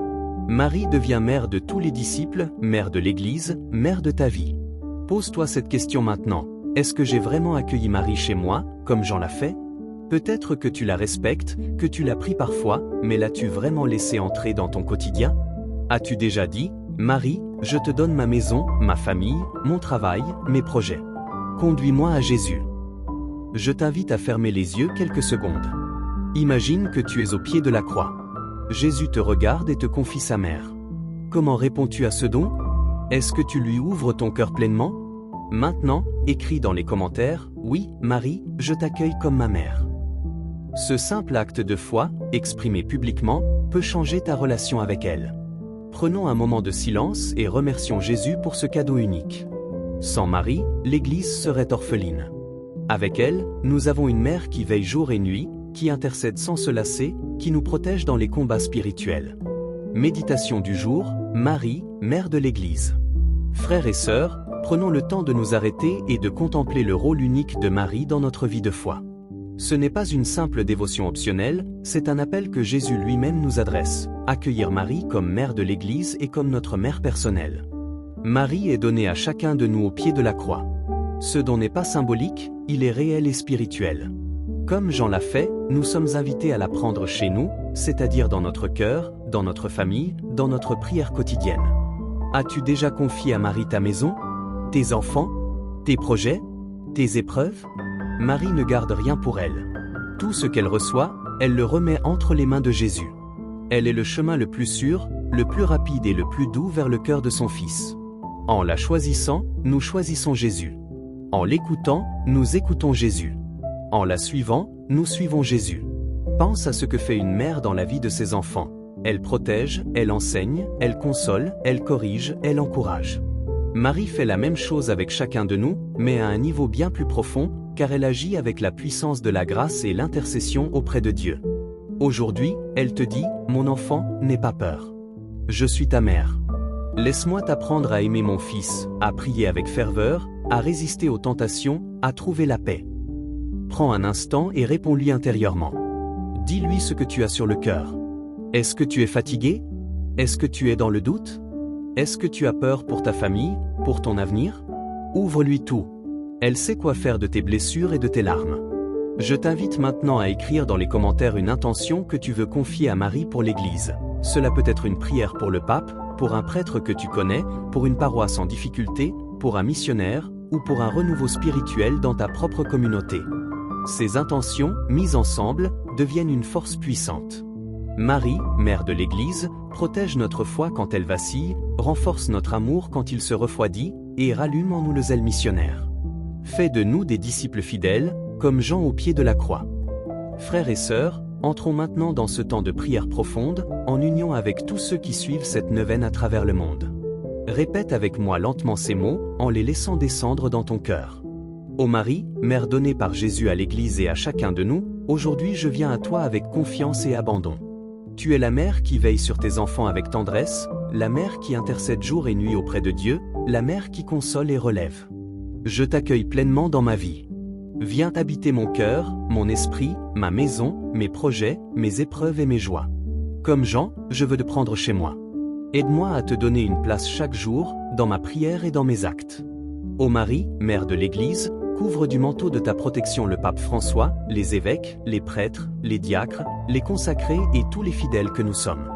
Marie devient mère de tous les disciples, mère de l'Église, mère de ta vie. Pose-toi cette question maintenant. Est-ce que j'ai vraiment accueilli Marie chez moi, comme Jean l'a fait? Peut-être que tu la respectes, que tu l'as pris parfois, mais l'as-tu vraiment laissée entrer dans ton quotidien? As-tu déjà dit, Marie, je te donne ma maison, ma famille, mon travail, mes projets. Conduis-moi à Jésus. Je t'invite à fermer les yeux quelques secondes. Imagine que tu es au pied de la croix. Jésus te regarde et te confie sa mère. Comment réponds-tu à ce don? Est-ce que tu lui ouvres ton cœur pleinement? Maintenant, écris dans les commentaires, « Oui, Marie, je t'accueille comme ma mère ». Ce simple acte de foi, exprimé publiquement, peut changer ta relation avec elle. Prenons un moment de silence et remercions Jésus pour ce cadeau unique. Sans Marie, l'Église serait orpheline. Avec elle, nous avons une mère qui veille jour et nuit, qui intercède sans se lasser, qui nous protège dans les combats spirituels. Méditation du jour, Marie, mère de l'Église. Frères et sœurs, prenons le temps de nous arrêter et de contempler le rôle unique de Marie dans notre vie de foi. Ce n'est pas une simple dévotion optionnelle, c'est un appel que Jésus lui-même nous adresse, accueillir Marie comme mère de l'Église et comme notre mère personnelle. Marie est donnée à chacun de nous au pied de la croix. Ce don n'est pas symbolique, il est réel et spirituel. Comme Jean l'a fait, nous sommes invités à la prendre chez nous, c'est-à-dire dans notre cœur, dans notre famille, dans notre prière quotidienne. As-tu déjà confié à Marie ta maison, tes enfants, tes projets, tes épreuves? Marie ne garde rien pour elle. Tout ce qu'elle reçoit, elle le remet entre les mains de Jésus. Elle est le chemin le plus sûr, le plus rapide et le plus doux vers le cœur de son Fils. En la choisissant, nous choisissons Jésus. En l'écoutant, nous écoutons Jésus. En la suivant, nous suivons Jésus. Pense à ce que fait une mère dans la vie de ses enfants. Elle protège, elle enseigne, elle console, elle corrige, elle encourage. Marie fait la même chose avec chacun de nous, mais à un niveau bien plus profond, car elle agit avec la puissance de la grâce et l'intercession auprès de Dieu. Aujourd'hui, elle te dit, mon enfant, n'aie pas peur. Je suis ta mère. Laisse-moi t'apprendre à aimer mon Fils, à prier avec ferveur, à résister aux tentations, à trouver la paix. Prends un instant et réponds-lui intérieurement. Dis-lui ce que tu as sur le cœur. Est-ce que tu es fatigué? Est-ce que tu es dans le doute? Est-ce que tu as peur pour ta famille, pour ton avenir? Ouvre-lui tout. Elle sait quoi faire de tes blessures et de tes larmes. Je t'invite maintenant à écrire dans les commentaires une intention que tu veux confier à Marie pour l'Église. Cela peut être une prière pour le pape, pour un prêtre que tu connais, pour une paroisse en difficulté, pour un missionnaire, ou pour un renouveau spirituel dans ta propre communauté. Ces intentions, mises ensemble, deviennent une force puissante. Marie, mère de l'Église, protège notre foi quand elle vacille, renforce notre amour quand il se refroidit, et rallume en nous le zèle missionnaire. Fais de nous des disciples fidèles, comme Jean au pied de la croix. Frères et sœurs, entrons maintenant dans ce temps de prière profonde, en union avec tous ceux qui suivent cette neuvaine à travers le monde. Répète avec moi lentement ces mots, en les laissant descendre dans ton cœur. Ô Marie, mère donnée par Jésus à l'Église et à chacun de nous, aujourd'hui je viens à toi avec confiance et abandon. Tu es la mère qui veille sur tes enfants avec tendresse, la mère qui intercède jour et nuit auprès de Dieu, la mère qui console et relève. Je t'accueille pleinement dans ma vie. Viens habiter mon cœur, mon esprit, ma maison, mes projets, mes épreuves et mes joies. Comme Jean, je veux te prendre chez moi. Aide-moi à te donner une place chaque jour, dans ma prière et dans mes actes. Ô Marie, mère de l'Église, couvre du manteau de ta protection le pape François, les évêques, les prêtres, les diacres, les consacrés et tous les fidèles que nous sommes.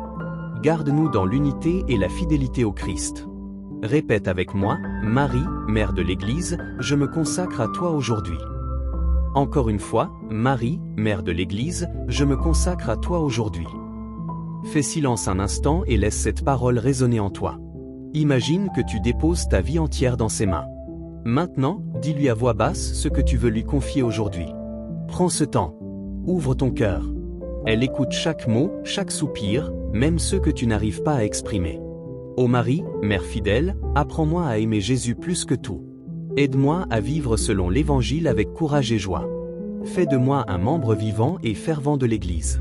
Garde-nous dans l'unité et la fidélité au Christ. Répète avec moi, Marie, mère de l'Église, je me consacre à toi aujourd'hui. Encore une fois, Marie, mère de l'Église, je me consacre à toi aujourd'hui. Fais silence un instant et laisse cette parole résonner en toi. Imagine que tu déposes ta vie entière dans ses mains. Maintenant, dis-lui à voix basse ce que tu veux lui confier aujourd'hui. Prends ce temps. Ouvre ton cœur. Elle écoute chaque mot, chaque soupir, même ceux que tu n'arrives pas à exprimer. Ô Marie, mère fidèle, apprends-moi à aimer Jésus plus que tout. Aide-moi à vivre selon l'Évangile avec courage et joie. Fais de moi un membre vivant et fervent de l'Église.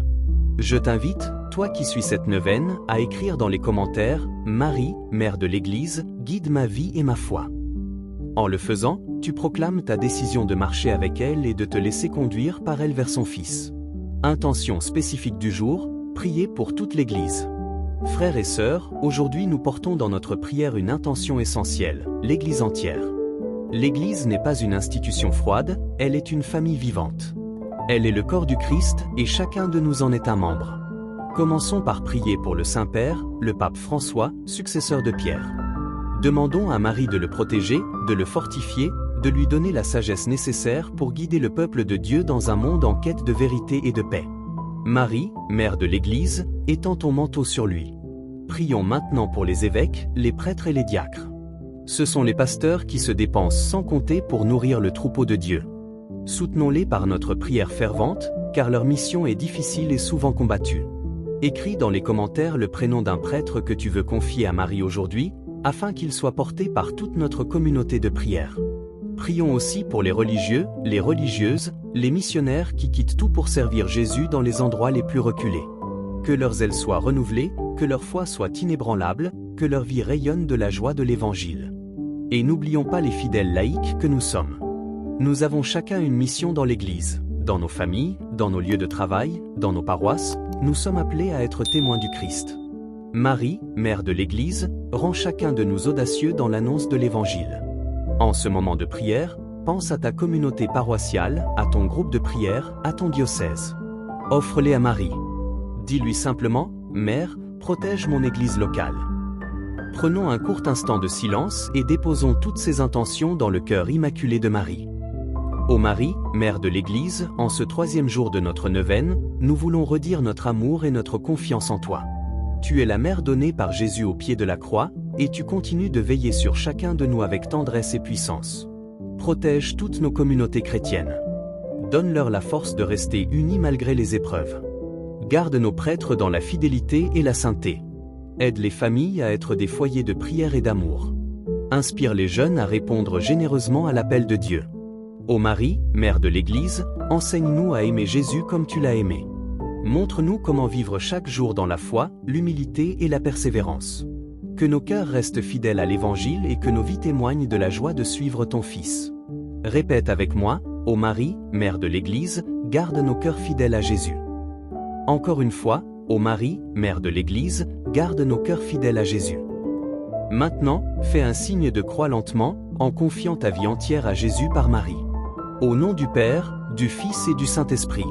Je t'invite, toi qui suis cette neuvaine, à écrire dans les commentaires « Marie, mère de l'Église, guide ma vie et ma foi ». En le faisant, tu proclames ta décision de marcher avec elle et de te laisser conduire par elle vers son Fils. Intention spécifique du jour, prier pour toute l'Église. Frères et sœurs, aujourd'hui nous portons dans notre prière une intention essentielle, l'Église entière. L'Église n'est pas une institution froide, elle est une famille vivante. Elle est le corps du Christ et chacun de nous en est un membre. Commençons par prier pour le Saint-Père, le pape François, successeur de Pierre. Demandons à Marie de le protéger, de le fortifier, de lui donner la sagesse nécessaire pour guider le peuple de Dieu dans un monde en quête de vérité et de paix. Marie, mère de l'Église, étends ton manteau sur lui. Prions maintenant pour les évêques, les prêtres et les diacres. Ce sont les pasteurs qui se dépensent sans compter pour nourrir le troupeau de Dieu. Soutenons-les par notre prière fervente, car leur mission est difficile et souvent combattue. Écris dans les commentaires le prénom d'un prêtre que tu veux confier à Marie aujourd'hui, afin qu'il soit porté par toute notre communauté de prière. Prions aussi pour les religieux, les religieuses, les missionnaires qui quittent tout pour servir Jésus dans les endroits les plus reculés. Que leurs ailes soient renouvelées, que leur foi soit inébranlable, que leur vie rayonne de la joie de l'Évangile. Et n'oublions pas les fidèles laïcs que nous sommes. Nous avons chacun une mission dans l'Église, dans nos familles, dans nos lieux de travail, dans nos paroisses, nous sommes appelés à être témoins du Christ. Marie, mère de l'Église, rend chacun de nous audacieux dans l'annonce de l'Évangile. En ce moment de prière, pense à ta communauté paroissiale, à ton groupe de prière, à ton diocèse. Offre-les à Marie. Dis-lui simplement, « Mère, protège mon Église locale ». Prenons un court instant de silence et déposons toutes ces intentions dans le cœur immaculé de Marie. Ô Marie, Mère de l'Église, en ce 3e jour de notre neuvaine, nous voulons redire notre amour et notre confiance en toi. Tu es la mère donnée par Jésus au pied de la croix, et tu continues de veiller sur chacun de nous avec tendresse et puissance. Protège toutes nos communautés chrétiennes. Donne-leur la force de rester unis malgré les épreuves. Garde nos prêtres dans la fidélité et la sainteté. Aide les familles à être des foyers de prière et d'amour. Inspire les jeunes à répondre généreusement à l'appel de Dieu. Ô Marie, Mère de l'Église, enseigne-nous à aimer Jésus comme tu l'as aimé. Montre-nous comment vivre chaque jour dans la foi, l'humilité et la persévérance. Que nos cœurs restent fidèles à l'Évangile et que nos vies témoignent de la joie de suivre ton Fils. Répète avec moi, ô Marie, Mère de l'Église, garde nos cœurs fidèles à Jésus. Encore une fois, ô Marie, Mère de l'Église, garde nos cœurs fidèles à Jésus. Maintenant, fais un signe de croix lentement, en confiant ta vie entière à Jésus par Marie. Au nom du Père, du Fils et du Saint-Esprit.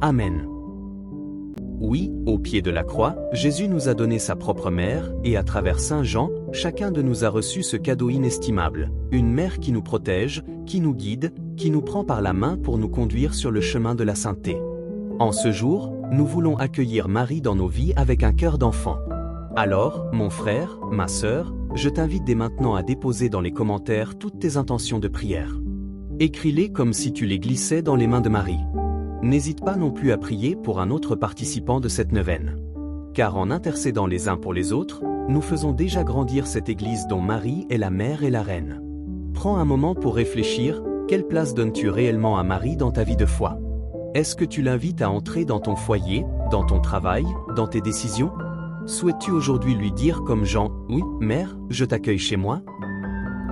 Amen. Oui, au pied de la croix, Jésus nous a donné sa propre mère, et à travers Saint Jean, chacun de nous a reçu ce cadeau inestimable, une mère qui nous protège, qui nous guide, qui nous prend par la main pour nous conduire sur le chemin de la sainteté. En ce jour, nous voulons accueillir Marie dans nos vies avec un cœur d'enfant. Alors, mon frère, ma sœur, je t'invite dès maintenant à déposer dans les commentaires toutes tes intentions de prière. Écris-les comme si tu les glissais dans les mains de Marie. N'hésite pas non plus à prier pour un autre participant de cette neuvaine. Car en intercédant les uns pour les autres, nous faisons déjà grandir cette Église dont Marie est la mère et la reine. Prends un moment pour réfléchir, quelle place donnes-tu réellement à Marie dans ta vie de foi? Est-ce que tu l'invites à entrer dans ton foyer, dans ton travail, dans tes décisions? Souhaites-tu aujourd'hui lui dire comme Jean, « Oui, mère, je t'accueille chez moi »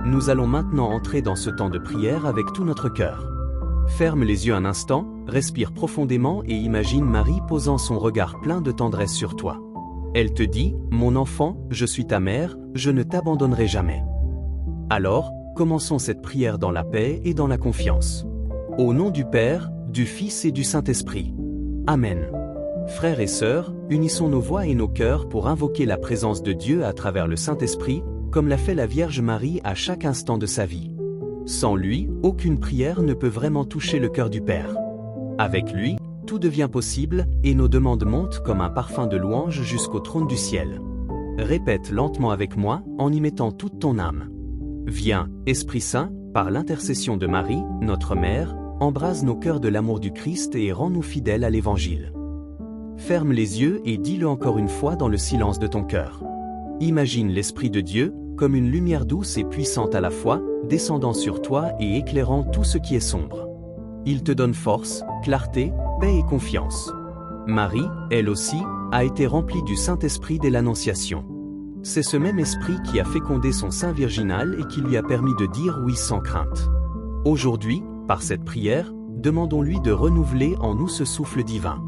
Nous allons maintenant entrer dans ce temps de prière avec tout notre cœur. Ferme les yeux un instant, respire profondément et imagine Marie posant son regard plein de tendresse sur toi. Elle te dit, « Mon enfant, je suis ta mère, je ne t'abandonnerai jamais. » Alors, commençons cette prière dans la paix et dans la confiance. Au nom du Père, du Fils et du Saint-Esprit. Amen. Frères et sœurs, unissons nos voix et nos cœurs pour invoquer la présence de Dieu à travers le Saint-Esprit, comme l'a fait la Vierge Marie à chaque instant de sa vie. Sans lui, aucune prière ne peut vraiment toucher le cœur du Père. Avec lui, tout devient possible, et nos demandes montent comme un parfum de louange jusqu'au trône du ciel. Répète lentement avec moi, en y mettant toute ton âme. Viens, Esprit Saint, par l'intercession de Marie, notre Mère, embrase nos cœurs de l'amour du Christ et rends-nous fidèles à l'Évangile. Ferme les yeux et dis-le encore une fois dans le silence de ton cœur. Imagine l'Esprit de Dieu, comme une lumière douce et puissante à la fois, descendant sur toi et éclairant tout ce qui est sombre. Il te donne force, clarté, paix et confiance. Marie, elle aussi, a été remplie du Saint-Esprit dès l'Annonciation. C'est ce même esprit qui a fécondé son sein virginal et qui lui a permis de dire oui sans crainte. Aujourd'hui, par cette prière, demandons-lui de renouveler en nous ce souffle divin.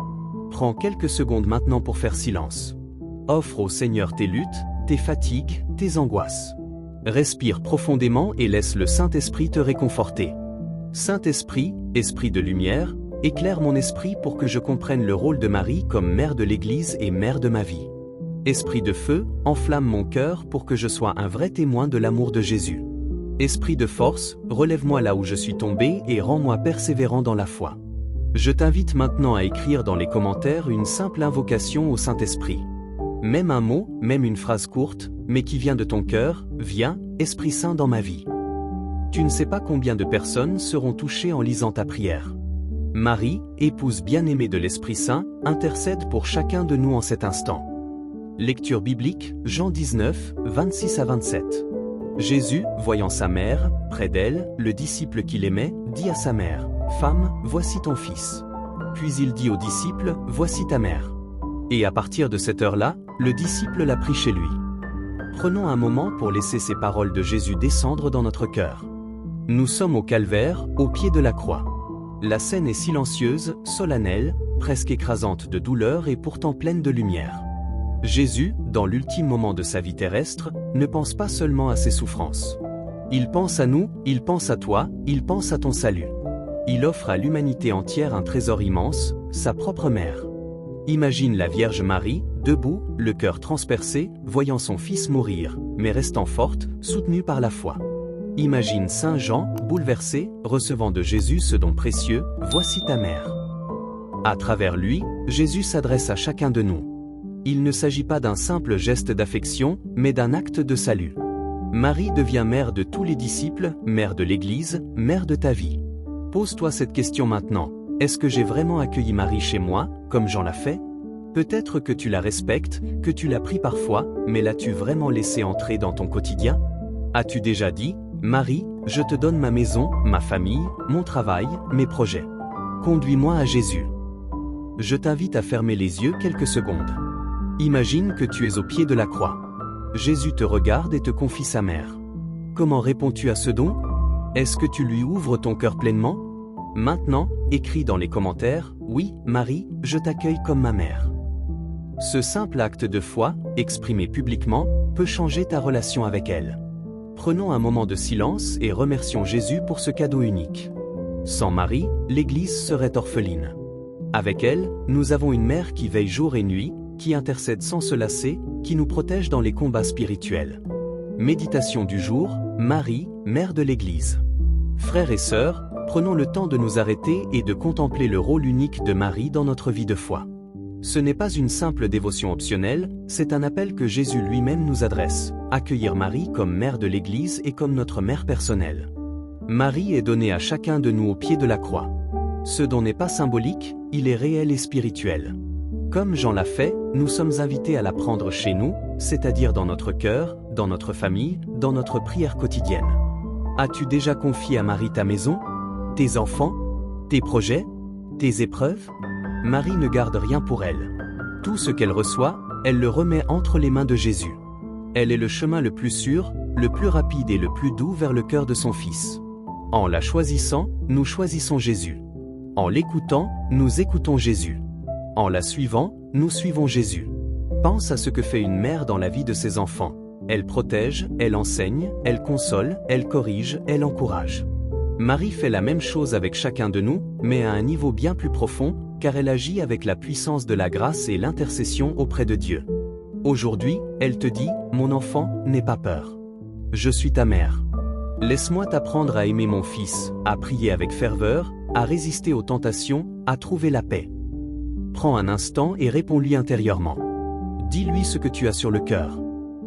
Prends quelques secondes maintenant pour faire silence. Offre au Seigneur tes luttes, tes fatigues, tes angoisses. Respire profondément et laisse le Saint-Esprit te réconforter. Saint-Esprit, Esprit de lumière, éclaire mon esprit pour que je comprenne le rôle de Marie comme mère de l'Église et mère de ma vie. Esprit de feu, enflamme mon cœur pour que je sois un vrai témoin de l'amour de Jésus. Esprit de force, relève-moi là où je suis tombé et rends-moi persévérant dans la foi. Je t'invite maintenant à écrire dans les commentaires une simple invocation au Saint-Esprit. Même un mot, même une phrase courte, mais qui vient de ton cœur, viens, Esprit Saint dans ma vie. Tu ne sais pas combien de personnes seront touchées en lisant ta prière. Marie, épouse bien-aimée de l'Esprit Saint, intercède pour chacun de nous en cet instant. Lecture biblique, Jean 19, 26 à 27. Jésus, voyant sa mère, près d'elle, le disciple qu'il aimait, dit à sa mère, « Femme, voici ton fils. » Puis il dit au disciple, « Voici ta mère. » Et à partir de cette heure-là, le disciple l'a pris chez lui. Prenons un moment pour laisser ces paroles de Jésus descendre dans notre cœur. Nous sommes au calvaire, au pied de la croix. La scène est silencieuse, solennelle, presque écrasante de douleur et pourtant pleine de lumière. Jésus, dans l'ultime moment de sa vie terrestre, ne pense pas seulement à ses souffrances. Il pense à nous, il pense à toi, il pense à ton salut. Il offre à l'humanité entière un trésor immense, sa propre mère. Imagine la Vierge Marie, debout, le cœur transpercé, voyant son fils mourir, mais restant forte, soutenue par la foi. Imagine Saint Jean, bouleversé, recevant de Jésus ce don précieux, voici ta mère. À travers lui, Jésus s'adresse à chacun de nous. Il ne s'agit pas d'un simple geste d'affection, mais d'un acte de salut. Marie devient mère de tous les disciples, mère de l'Église, mère de ta vie. Pose-toi cette question maintenant. Est-ce que j'ai vraiment accueilli Marie chez moi, comme Jean l'a fait? Peut-être que tu la respectes, que tu l'as pris parfois, mais l'as-tu vraiment laissée entrer dans ton quotidien? As-tu déjà dit, Marie, je te donne ma maison, ma famille, mon travail, mes projets. Conduis-moi à Jésus. Je t'invite à fermer les yeux quelques secondes. Imagine que tu es au pied de la croix. Jésus te regarde et te confie sa mère. Comment réponds-tu à ce don? Est-ce que tu lui ouvres ton cœur pleinement? Maintenant, écris dans les commentaires, oui, Marie, je t'accueille comme ma mère. Ce simple acte de foi, exprimé publiquement, peut changer ta relation avec elle. Prenons un moment de silence et remercions Jésus pour ce cadeau unique. Sans Marie, l'Église serait orpheline. Avec elle, nous avons une mère qui veille jour et nuit, qui intercède sans se lasser, qui nous protège dans les combats spirituels. Méditation du jour, Marie, mère de l'Église. Frères et sœurs, prenons le temps de nous arrêter et de contempler le rôle unique de Marie dans notre vie de foi. Ce n'est pas une simple dévotion optionnelle, c'est un appel que Jésus lui-même nous adresse, accueillir Marie comme mère de l'Église et comme notre mère personnelle. Marie est donnée à chacun de nous au pied de la croix. Ce don n'est pas symbolique, il est réel et spirituel. Comme Jean l'a fait, nous sommes invités à la prendre chez nous, c'est-à-dire dans notre cœur, dans notre famille, dans notre prière quotidienne. As-tu déjà confié à Marie ta maison, tes enfants, tes projets, tes épreuves? Marie ne garde rien pour elle. Tout ce qu'elle reçoit, elle le remet entre les mains de Jésus. Elle est le chemin le plus sûr, le plus rapide et le plus doux vers le cœur de son Fils. En la choisissant, nous choisissons Jésus. En l'écoutant, nous écoutons Jésus. En la suivant, nous suivons Jésus. Pense à ce que fait une mère dans la vie de ses enfants. Elle protège, elle enseigne, elle console, elle corrige, elle encourage. Marie fait la même chose avec chacun de nous, mais à un niveau bien plus profond, car elle agit avec la puissance de la grâce et l'intercession auprès de Dieu. Aujourd'hui, elle te dit, mon enfant, n'aie pas peur. Je suis ta mère. Laisse-moi t'apprendre à aimer mon Fils, à prier avec ferveur, à résister aux tentations, à trouver la paix. Prends un instant et réponds-lui intérieurement. Dis-lui ce que tu as sur le cœur.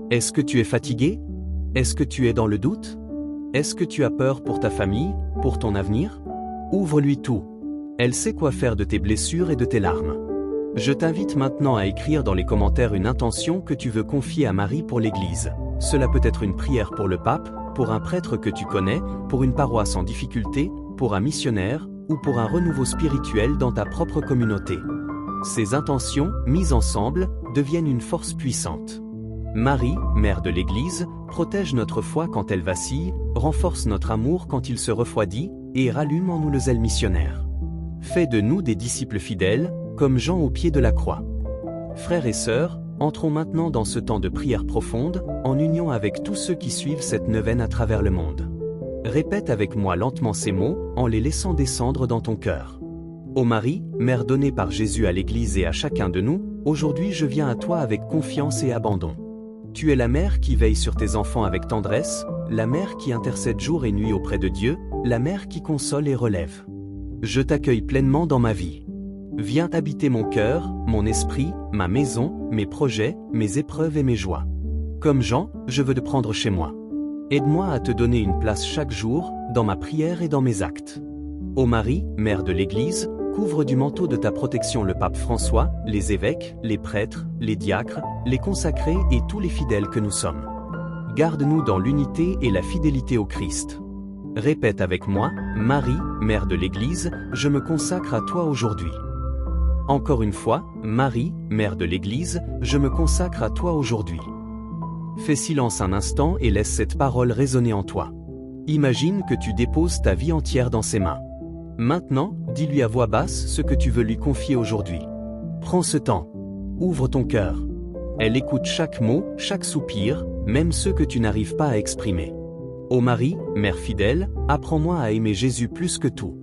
Est-ce que tu es fatigué? Est-ce que tu es dans le doute? Est-ce que tu as peur pour ta famille, pour ton avenir? Ouvre-lui tout. Elle sait quoi faire de tes blessures et de tes larmes. Je t'invite maintenant à écrire dans les commentaires une intention que tu veux confier à Marie pour l'Église. Cela peut être une prière pour le pape, pour un prêtre que tu connais, pour une paroisse en difficulté, pour un missionnaire, ou pour un renouveau spirituel dans ta propre communauté. Ces intentions, mises ensemble, deviennent une force puissante. Marie, mère de l'Église, protège notre foi quand elle vacille, renforce notre amour quand il se refroidit, et rallume en nous le zèle missionnaire. Fais de nous des disciples fidèles, comme Jean au pied de la croix. Frères et sœurs, entrons maintenant dans ce temps de prière profonde, en union avec tous ceux qui suivent cette neuvaine à travers le monde. Répète avec moi lentement ces mots, en les laissant descendre dans ton cœur. Ô Marie, mère donnée par Jésus à l'Église et à chacun de nous, aujourd'hui je viens à toi avec confiance et abandon. Tu es la mère qui veille sur tes enfants avec tendresse, la mère qui intercède jour et nuit auprès de Dieu, la mère qui console et relève. Je t'accueille pleinement dans ma vie. Viens habiter mon cœur, mon esprit, ma maison, mes projets, mes épreuves et mes joies. Comme Jean, je veux te prendre chez moi. Aide-moi à te donner une place chaque jour, dans ma prière et dans mes actes. Ô Marie, mère de l'Église, couvre du manteau de ta protection le pape François, les évêques, les prêtres, les diacres, les consacrés et tous les fidèles que nous sommes. Garde-nous dans l'unité et la fidélité au Christ. Répète avec moi, Marie, mère de l'Église, je me consacre à toi aujourd'hui. Encore une fois, Marie, mère de l'Église, je me consacre à toi aujourd'hui. Fais silence un instant et laisse cette parole résonner en toi. Imagine que tu déposes ta vie entière dans ses mains. Maintenant, dis-lui à voix basse ce que tu veux lui confier aujourd'hui. Prends ce temps. Ouvre ton cœur. Elle écoute chaque mot, chaque soupir, même ceux que tu n'arrives pas à exprimer. Ô Marie, Mère fidèle, apprends-moi à aimer Jésus plus que tout.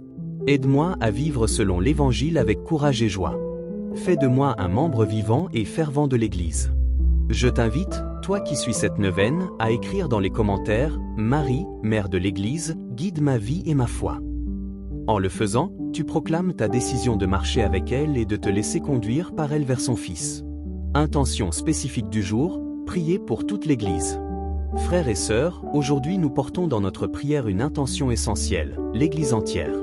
Aide-moi à vivre selon l'Évangile avec courage et joie. Fais de moi un membre vivant et fervent de l'Église. Je t'invite, toi qui suis cette neuvaine, à écrire dans les commentaires « Marie, Mère de l'Église, guide ma vie et ma foi ». En le faisant, tu proclames ta décision de marcher avec elle et de te laisser conduire par elle vers son Fils. Intention spécifique du jour, prier pour toute l'Église. Frères et sœurs, aujourd'hui nous portons dans notre prière une intention essentielle, l'Église entière.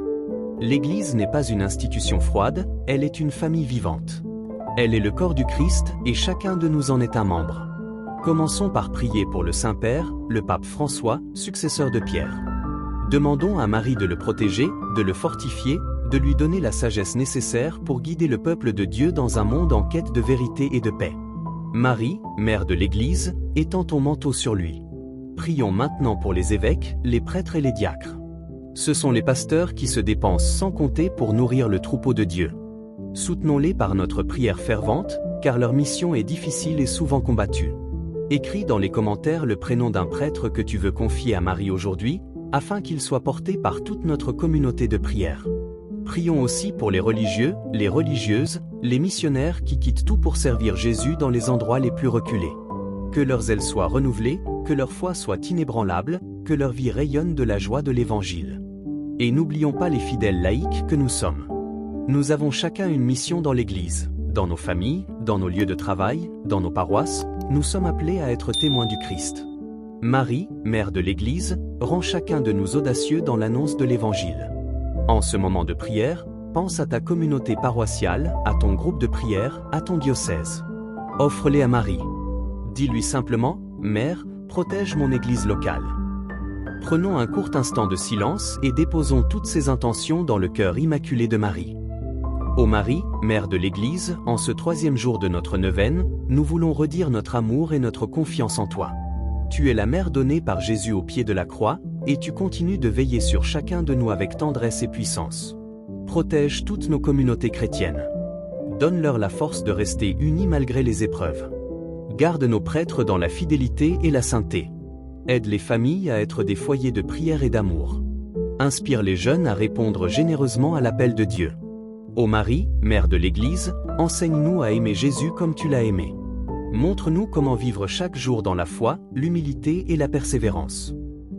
L'Église n'est pas une institution froide, elle est une famille vivante. Elle est le corps du Christ et chacun de nous en est un membre. Commençons par prier pour le Saint-Père, le pape François, successeur de Pierre. Demandons à Marie de le protéger, de le fortifier, de lui donner la sagesse nécessaire pour guider le peuple de Dieu dans un monde en quête de vérité et de paix. Marie, Mère de l'Église, étends ton manteau sur lui. Prions maintenant pour les évêques, les prêtres et les diacres. Ce sont les pasteurs qui se dépensent sans compter pour nourrir le troupeau de Dieu. Soutenons-les par notre prière fervente, car leur mission est difficile et souvent combattue. Écris dans les commentaires le prénom d'un prêtre que tu veux confier à Marie aujourd'hui, afin qu'il soit porté par toute notre communauté de prière. Prions aussi pour les religieux, les religieuses, les missionnaires qui quittent tout pour servir Jésus dans les endroits les plus reculés. Que leurs ailes soient renouvelées, que leur foi soit inébranlable, que leur vie rayonne de la joie de l'Évangile. Et n'oublions pas les fidèles laïcs que nous sommes. Nous avons chacun une mission dans l'Église, dans nos familles, dans nos lieux de travail, dans nos paroisses, nous sommes appelés à être témoins du Christ. Marie, Mère de l'Église, rend chacun de nous audacieux dans l'annonce de l'Évangile. En ce moment de prière, pense à ta communauté paroissiale, à ton groupe de prière, à ton diocèse. Offre-les à Marie. Dis-lui simplement, Mère, protège mon Église locale. Prenons un court instant de silence et déposons toutes ces intentions dans le cœur immaculé de Marie. Ô Marie, Mère de l'Église, en ce 3e jour de notre neuvaine, nous voulons redire notre amour et notre confiance en toi. Tu es la mère donnée par Jésus au pied de la croix, et tu continues de veiller sur chacun de nous avec tendresse et puissance. Protège toutes nos communautés chrétiennes. Donne-leur la force de rester unis malgré les épreuves. Garde nos prêtres dans la fidélité et la sainteté. Aide les familles à être des foyers de prière et d'amour. Inspire les jeunes à répondre généreusement à l'appel de Dieu. Ô Marie, Mère de l'Église, enseigne-nous à aimer Jésus comme tu l'as aimé. Montre-nous comment vivre chaque jour dans la foi, l'humilité et la persévérance.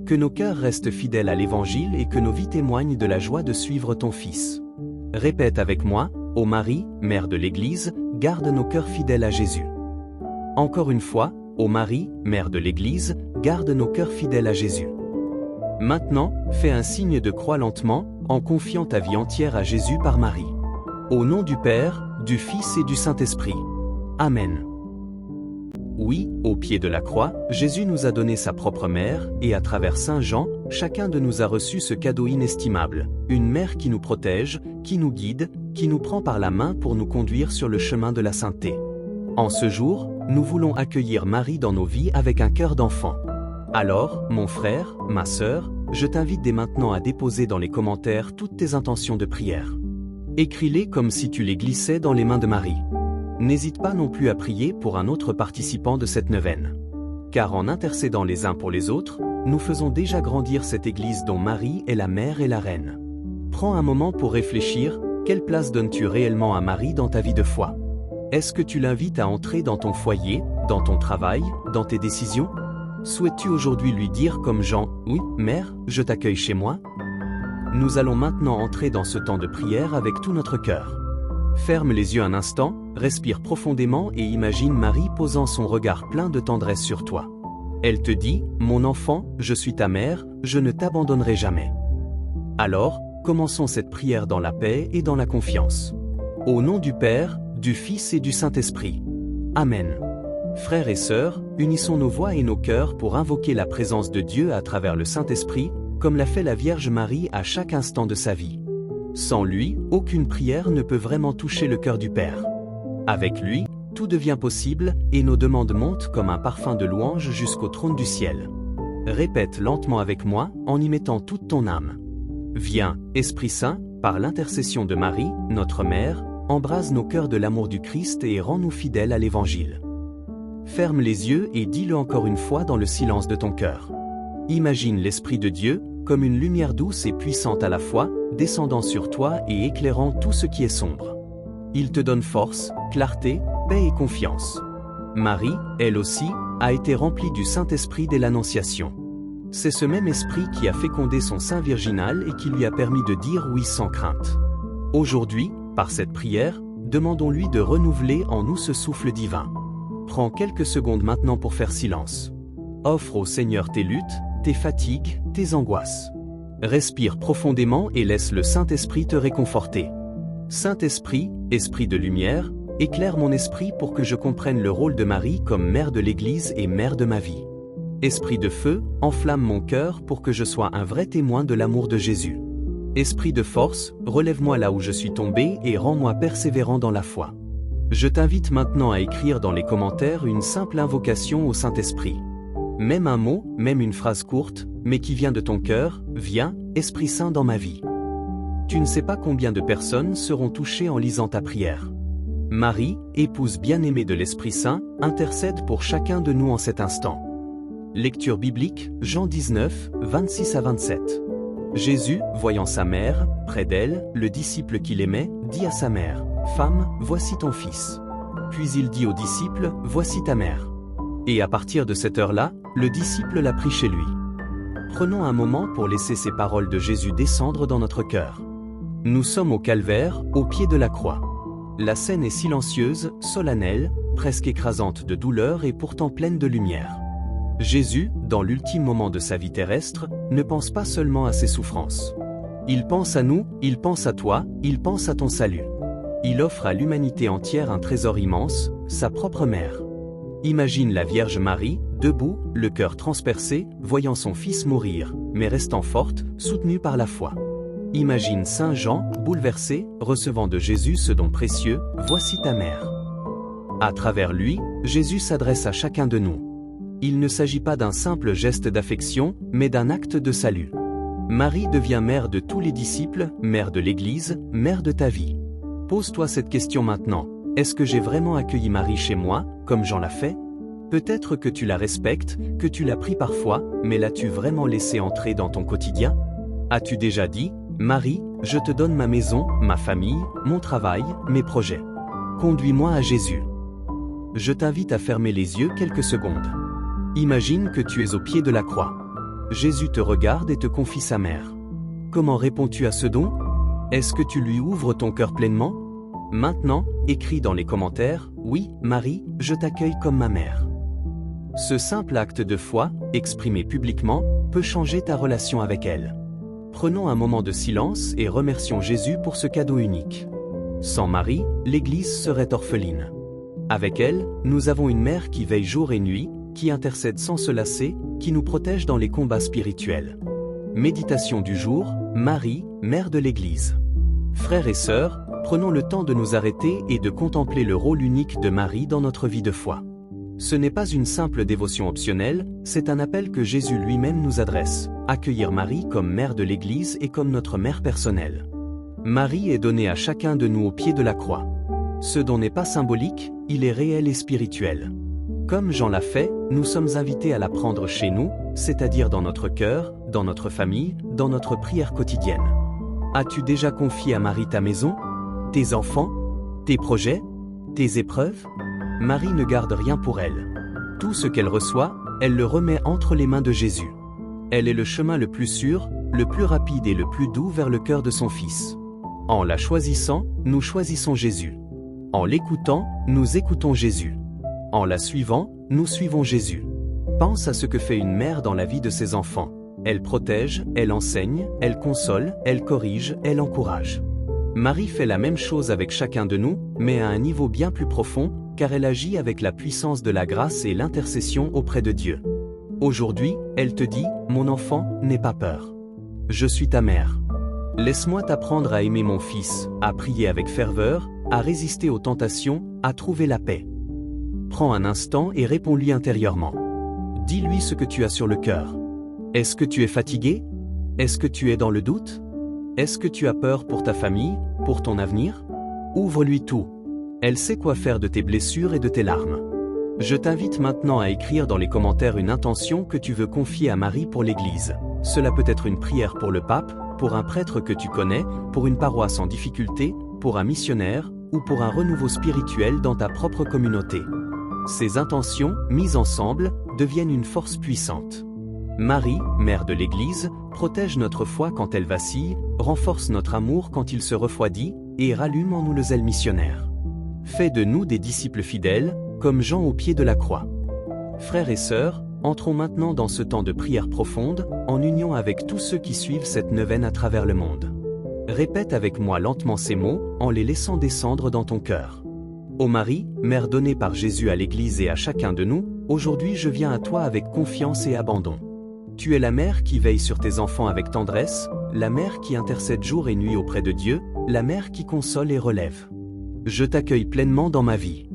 Que nos cœurs restent fidèles à l'Évangile et que nos vies témoignent de la joie de suivre ton Fils. Répète avec moi, ô Marie, Mère de l'Église, garde nos cœurs fidèles à Jésus. Encore une fois, ô Marie, Mère de l'Église, garde nos cœurs fidèles à Jésus. Maintenant, fais un signe de croix lentement, en confiant ta vie entière à Jésus par Marie. Au nom du Père, du Fils et du Saint-Esprit. Amen. Oui, au pied de la croix, Jésus nous a donné sa propre mère, et à travers Saint Jean, chacun de nous a reçu ce cadeau inestimable, une mère qui nous protège, qui nous guide, qui nous prend par la main pour nous conduire sur le chemin de la sainteté. En ce jour, nous voulons accueillir Marie dans nos vies avec un cœur d'enfant. Alors, mon frère, ma sœur, je t'invite dès maintenant à déposer dans les commentaires toutes tes intentions de prière. Écris-les comme si tu les glissais dans les mains de Marie. N'hésite pas non plus à prier pour un autre participant de cette neuvaine. Car en intercédant les uns pour les autres, nous faisons déjà grandir cette Église dont Marie est la mère et la reine. Prends un moment pour réfléchir, quelle place donnes-tu réellement à Marie dans ta vie de foi? Est-ce que tu l'invites à entrer dans ton foyer, dans ton travail, dans tes décisions? Souhaites-tu aujourd'hui lui dire comme Jean, « Oui, Mère, je t'accueille chez moi » Nous allons maintenant entrer dans ce temps de prière avec tout notre cœur. Ferme les yeux un instant, respire profondément et imagine Marie posant son regard plein de tendresse sur toi. Elle te dit, « Mon enfant, je suis ta mère, je ne t'abandonnerai jamais. » Alors, commençons cette prière dans la paix et dans la confiance. Au nom du Père, du Fils et du Saint-Esprit. Amen. Frères et sœurs, unissons nos voix et nos cœurs pour invoquer la présence de Dieu à travers le Saint-Esprit, comme l'a fait la Vierge Marie à chaque instant de sa vie. Sans lui, aucune prière ne peut vraiment toucher le cœur du Père. Avec lui, tout devient possible, et nos demandes montent comme un parfum de louange jusqu'au trône du ciel. Répète lentement avec moi, en y mettant toute ton âme. Viens, Esprit Saint, par l'intercession de Marie, notre Mère, embrase nos cœurs de l'amour du Christ et rends-nous fidèles à l'Évangile. Ferme les yeux et dis-le encore une fois dans le silence de ton cœur. Imagine l'Esprit de Dieu, comme une lumière douce et puissante à la fois, descendant sur toi et éclairant tout ce qui est sombre. Il te donne force, clarté, paix et confiance. Marie, elle aussi, a été remplie du Saint-Esprit dès l'Annonciation. C'est ce même esprit qui a fécondé son sein virginal et qui lui a permis de dire oui sans crainte. Aujourd'hui, par cette prière, demandons-lui de renouveler en nous ce souffle divin. Prends quelques secondes maintenant pour faire silence. Offre au Seigneur tes luttes, tes fatigues, tes angoisses. Respire profondément et laisse le Saint-Esprit te réconforter. Saint-Esprit, Esprit de lumière, éclaire mon esprit pour que je comprenne le rôle de Marie comme mère de l'Église et mère de ma vie. Esprit de feu, enflamme mon cœur pour que je sois un vrai témoin de l'amour de Jésus. Esprit de force, relève-moi là où je suis tombé et rends-moi persévérant dans la foi. Je t'invite maintenant à écrire dans les commentaires une simple invocation au Saint-Esprit. Même un mot, même une phrase courte, mais qui vient de ton cœur, viens, Esprit Saint dans ma vie. Tu ne sais pas combien de personnes seront touchées en lisant ta prière. Marie, épouse bien-aimée de l'Esprit Saint, intercède pour chacun de nous en cet instant. Lecture biblique, Jean 19, 26 à 27. Jésus, voyant sa mère, près d'elle, le disciple qu'il aimait, dit à sa mère, « Femme, voici ton fils. » Puis il dit au disciple, « Voici ta mère. » Et à partir de cette heure-là, le disciple l'a pris chez lui. Prenons un moment pour laisser ces paroles de Jésus descendre dans notre cœur. Nous sommes au calvaire, au pied de la croix. La scène est silencieuse, solennelle, presque écrasante de douleur et pourtant pleine de lumière. Jésus, dans l'ultime moment de sa vie terrestre, ne pense pas seulement à ses souffrances. Il pense à nous, il pense à toi, il pense à ton salut. Il offre à l'humanité entière un trésor immense, sa propre mère. Imagine la Vierge Marie, debout, le cœur transpercé, voyant son fils mourir, mais restant forte, soutenue par la foi. Imagine Saint Jean, bouleversé, recevant de Jésus ce don précieux, « Voici ta mère ». À travers lui, Jésus s'adresse à chacun de nous. Il ne s'agit pas d'un simple geste d'affection, mais d'un acte de salut. Marie devient mère de tous les disciples, mère de l'Église, mère de ta vie. Pose-toi cette question maintenant. Est-ce que j'ai vraiment accueilli Marie chez moi, comme Jean l'a fait? Peut-être que tu la respectes, que tu l'as pris parfois, mais l'as-tu vraiment laissée entrer dans ton quotidien? As-tu déjà dit, Marie, je te donne ma maison, ma famille, mon travail, mes projets. Conduis-moi à Jésus. Je t'invite à fermer les yeux quelques secondes. Imagine que tu es au pied de la croix. Jésus te regarde et te confie sa mère. Comment réponds-tu à ce don? Est-ce que tu lui ouvres ton cœur pleinement? Maintenant, écris dans les commentaires, « Oui, Marie, je t'accueille comme ma mère ». Ce simple acte de foi, exprimé publiquement, peut changer ta relation avec elle. Prenons un moment de silence et remercions Jésus pour ce cadeau unique. Sans Marie, l'Église serait orpheline. Avec elle, nous avons une mère qui veille jour et nuit, qui intercède sans se lasser, qui nous protège dans les combats spirituels. Méditation du jour, Marie, mère de l'Église. Frères et sœurs, prenons le temps de nous arrêter et de contempler le rôle unique de Marie dans notre vie de foi. Ce n'est pas une simple dévotion optionnelle, c'est un appel que Jésus lui-même nous adresse, accueillir Marie comme mère de l'Église et comme notre mère personnelle. Marie est donnée à chacun de nous au pied de la croix. Ce don n'est pas symbolique, il est réel et spirituel. Comme Jean l'a fait, nous sommes invités à la prendre chez nous, c'est-à-dire dans notre cœur, dans notre famille, dans notre prière quotidienne. As-tu déjà confié à Marie ta maison, tes enfants, tes projets, tes épreuves? Marie ne garde rien pour elle. Tout ce qu'elle reçoit, elle le remet entre les mains de Jésus. Elle est le chemin le plus sûr, le plus rapide et le plus doux vers le cœur de son Fils. En la choisissant, nous choisissons Jésus. En l'écoutant, nous écoutons Jésus. En la suivant, nous suivons Jésus. Pense à ce que fait une mère dans la vie de ses enfants. Elle protège, elle enseigne, elle console, elle corrige, elle encourage. Marie fait la même chose avec chacun de nous, mais à un niveau bien plus profond, car elle agit avec la puissance de la grâce et l'intercession auprès de Dieu. Aujourd'hui, elle te dit, « Mon enfant, n'aie pas peur. Je suis ta mère. Laisse-moi t'apprendre à aimer mon fils, à prier avec ferveur, à résister aux tentations, à trouver la paix. » Prends un instant et réponds-lui intérieurement. Dis-lui ce que tu as sur le cœur. Est-ce que tu es fatigué? Est-ce que tu es dans le doute? Est-ce que tu as peur pour ta famille, pour ton avenir? Ouvre-lui tout. Elle sait quoi faire de tes blessures et de tes larmes. Je t'invite maintenant à écrire dans les commentaires une intention que tu veux confier à Marie pour l'Église. Cela peut être une prière pour le pape, pour un prêtre que tu connais, pour une paroisse en difficulté, pour un missionnaire, ou pour un renouveau spirituel dans ta propre communauté. Ces intentions, mises ensemble, deviennent une force puissante. Marie, Mère de l'Église, protège notre foi quand elle vacille, renforce notre amour quand il se refroidit, et rallume en nous le zèle missionnaire. Fais de nous des disciples fidèles, comme Jean au pied de la croix. Frères et sœurs, entrons maintenant dans ce temps de prière profonde, en union avec tous ceux qui suivent cette neuvaine à travers le monde. Répète avec moi lentement ces mots, en les laissant descendre dans ton cœur. Ô Marie, Mère donnée par Jésus à l'Église et à chacun de nous, aujourd'hui je viens à toi avec confiance et abandon. Tu es la mère qui veille sur tes enfants avec tendresse, la mère qui intercède jour et nuit auprès de Dieu, la mère qui console et relève. Je t'accueille pleinement dans ma vie.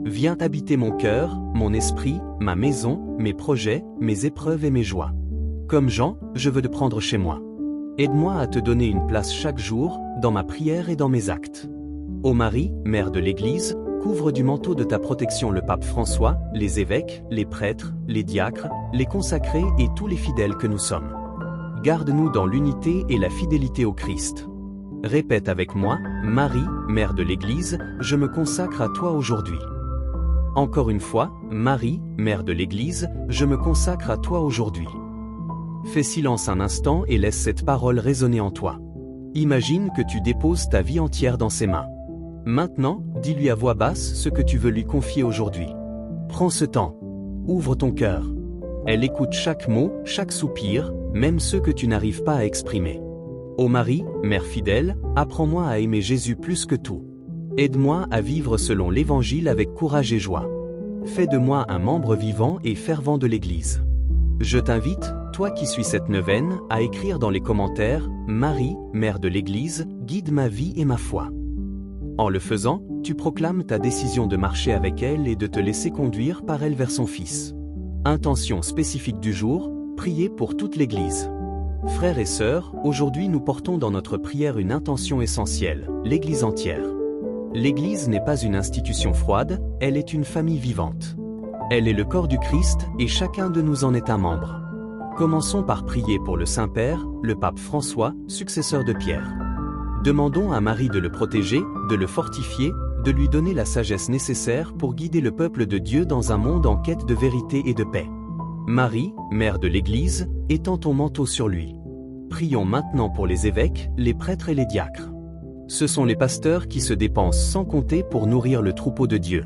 Viens habiter mon cœur, mon esprit, ma maison, mes projets, mes épreuves et mes joies. Comme Jean, je veux te prendre chez moi. Aide-moi à te donner une place chaque jour, dans ma prière et dans mes actes. Ô Marie, Mère de l'Église, couvre du manteau de ta protection le pape François, les évêques, les prêtres, les diacres, les consacrés et tous les fidèles que nous sommes. Garde-nous dans l'unité et la fidélité au Christ. Répète avec moi, Marie, Mère de l'Église, je me consacre à toi aujourd'hui. Encore une fois, Marie, Mère de l'Église, je me consacre à toi aujourd'hui. Fais silence un instant et laisse cette parole résonner en toi. Imagine que tu déposes ta vie entière dans ses mains. Maintenant, dis-lui à voix basse ce que tu veux lui confier aujourd'hui. Prends ce temps. Ouvre ton cœur. Elle écoute chaque mot, chaque soupir, même ceux que tu n'arrives pas à exprimer. Ô Marie, Mère fidèle, apprends-moi à aimer Jésus plus que tout. Aide-moi à vivre selon l'Évangile avec courage et joie. Fais de moi un membre vivant et fervent de l'Église. Je t'invite, toi qui suis cette neuvaine, à écrire dans les commentaires « Marie, Mère de l'Église, guide ma vie et ma foi ». En le faisant, tu proclames ta décision de marcher avec elle et de te laisser conduire par elle vers son Fils. Intention spécifique du jour, prier pour toute l'Église. Frères et sœurs, aujourd'hui nous portons dans notre prière une intention essentielle, l'Église entière. L'Église n'est pas une institution froide, elle est une famille vivante. Elle est le corps du Christ et chacun de nous en est un membre. Commençons par prier pour le Saint-Père, le pape François, successeur de Pierre. Demandons à Marie de le protéger, de le fortifier, de lui donner la sagesse nécessaire pour guider le peuple de Dieu dans un monde en quête de vérité et de paix. Marie, Mère de l'Église, étends ton manteau sur lui. Prions maintenant pour les évêques, les prêtres et les diacres. Ce sont les pasteurs qui se dépensent sans compter pour nourrir le troupeau de Dieu.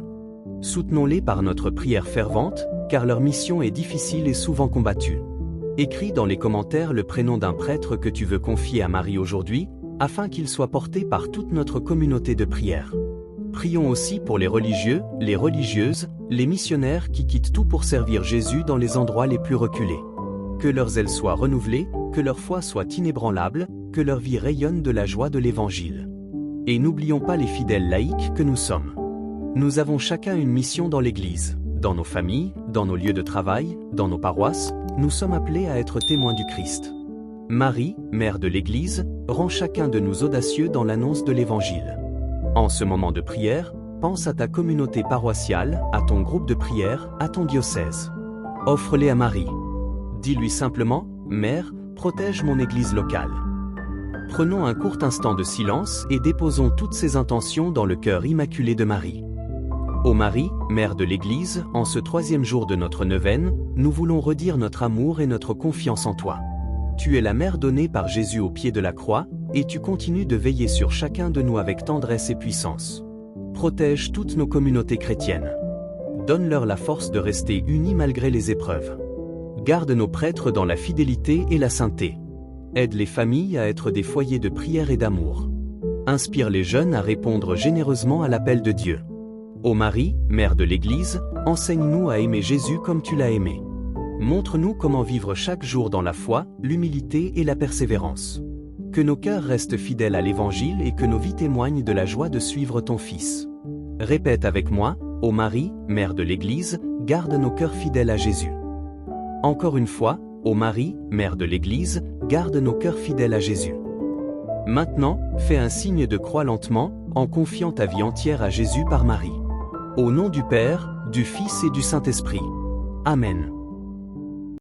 Soutenons-les par notre prière fervente, car leur mission est difficile et souvent combattue. Écris dans les commentaires le prénom d'un prêtre que tu veux confier à Marie aujourd'hui, afin qu'il soit porté par toute notre communauté de prière. Prions aussi pour les religieux, les religieuses, les missionnaires qui quittent tout pour servir Jésus dans les endroits les plus reculés. Que leurs ailes soient renouvelées, que leur foi soit inébranlable, que leur vie rayonne de la joie de l'Évangile. Et n'oublions pas les fidèles laïcs que nous sommes. Nous avons chacun une mission dans l'Église, dans nos familles, dans nos lieux de travail, dans nos paroisses, nous sommes appelés à être témoins du Christ. Marie, Mère de l'Église, rend chacun de nous audacieux dans l'annonce de l'Évangile. En ce moment de prière, pense à ta communauté paroissiale, à ton groupe de prière, à ton diocèse. Offre-les à Marie. Dis-lui simplement, Mère, protège mon Église locale. Prenons un court instant de silence et déposons toutes ces intentions dans le cœur immaculé de Marie. Ô Marie, Mère de l'Église, en ce 3e jour de notre neuvaine, nous voulons redire notre amour et notre confiance en toi. Tu es la mère donnée par Jésus au pied de la croix, et tu continues de veiller sur chacun de nous avec tendresse et puissance. Protège toutes nos communautés chrétiennes. Donne-leur la force de rester unis malgré les épreuves. Garde nos prêtres dans la fidélité et la sainteté. Aide les familles à être des foyers de prière et d'amour. Inspire les jeunes à répondre généreusement à l'appel de Dieu. Ô Marie, Mère de l'Église, enseigne-nous à aimer Jésus comme tu l'as aimé. Montre-nous comment vivre chaque jour dans la foi, l'humilité et la persévérance. Que nos cœurs restent fidèles à l'Évangile et que nos vies témoignent de la joie de suivre ton Fils. Répète avec moi, ô Marie, Mère de l'Église, garde nos cœurs fidèles à Jésus. Encore une fois, ô Marie, Mère de l'Église, garde nos cœurs fidèles à Jésus. Maintenant, fais un signe de croix lentement, en confiant ta vie entière à Jésus par Marie. Au nom du Père, du Fils et du Saint-Esprit. Amen.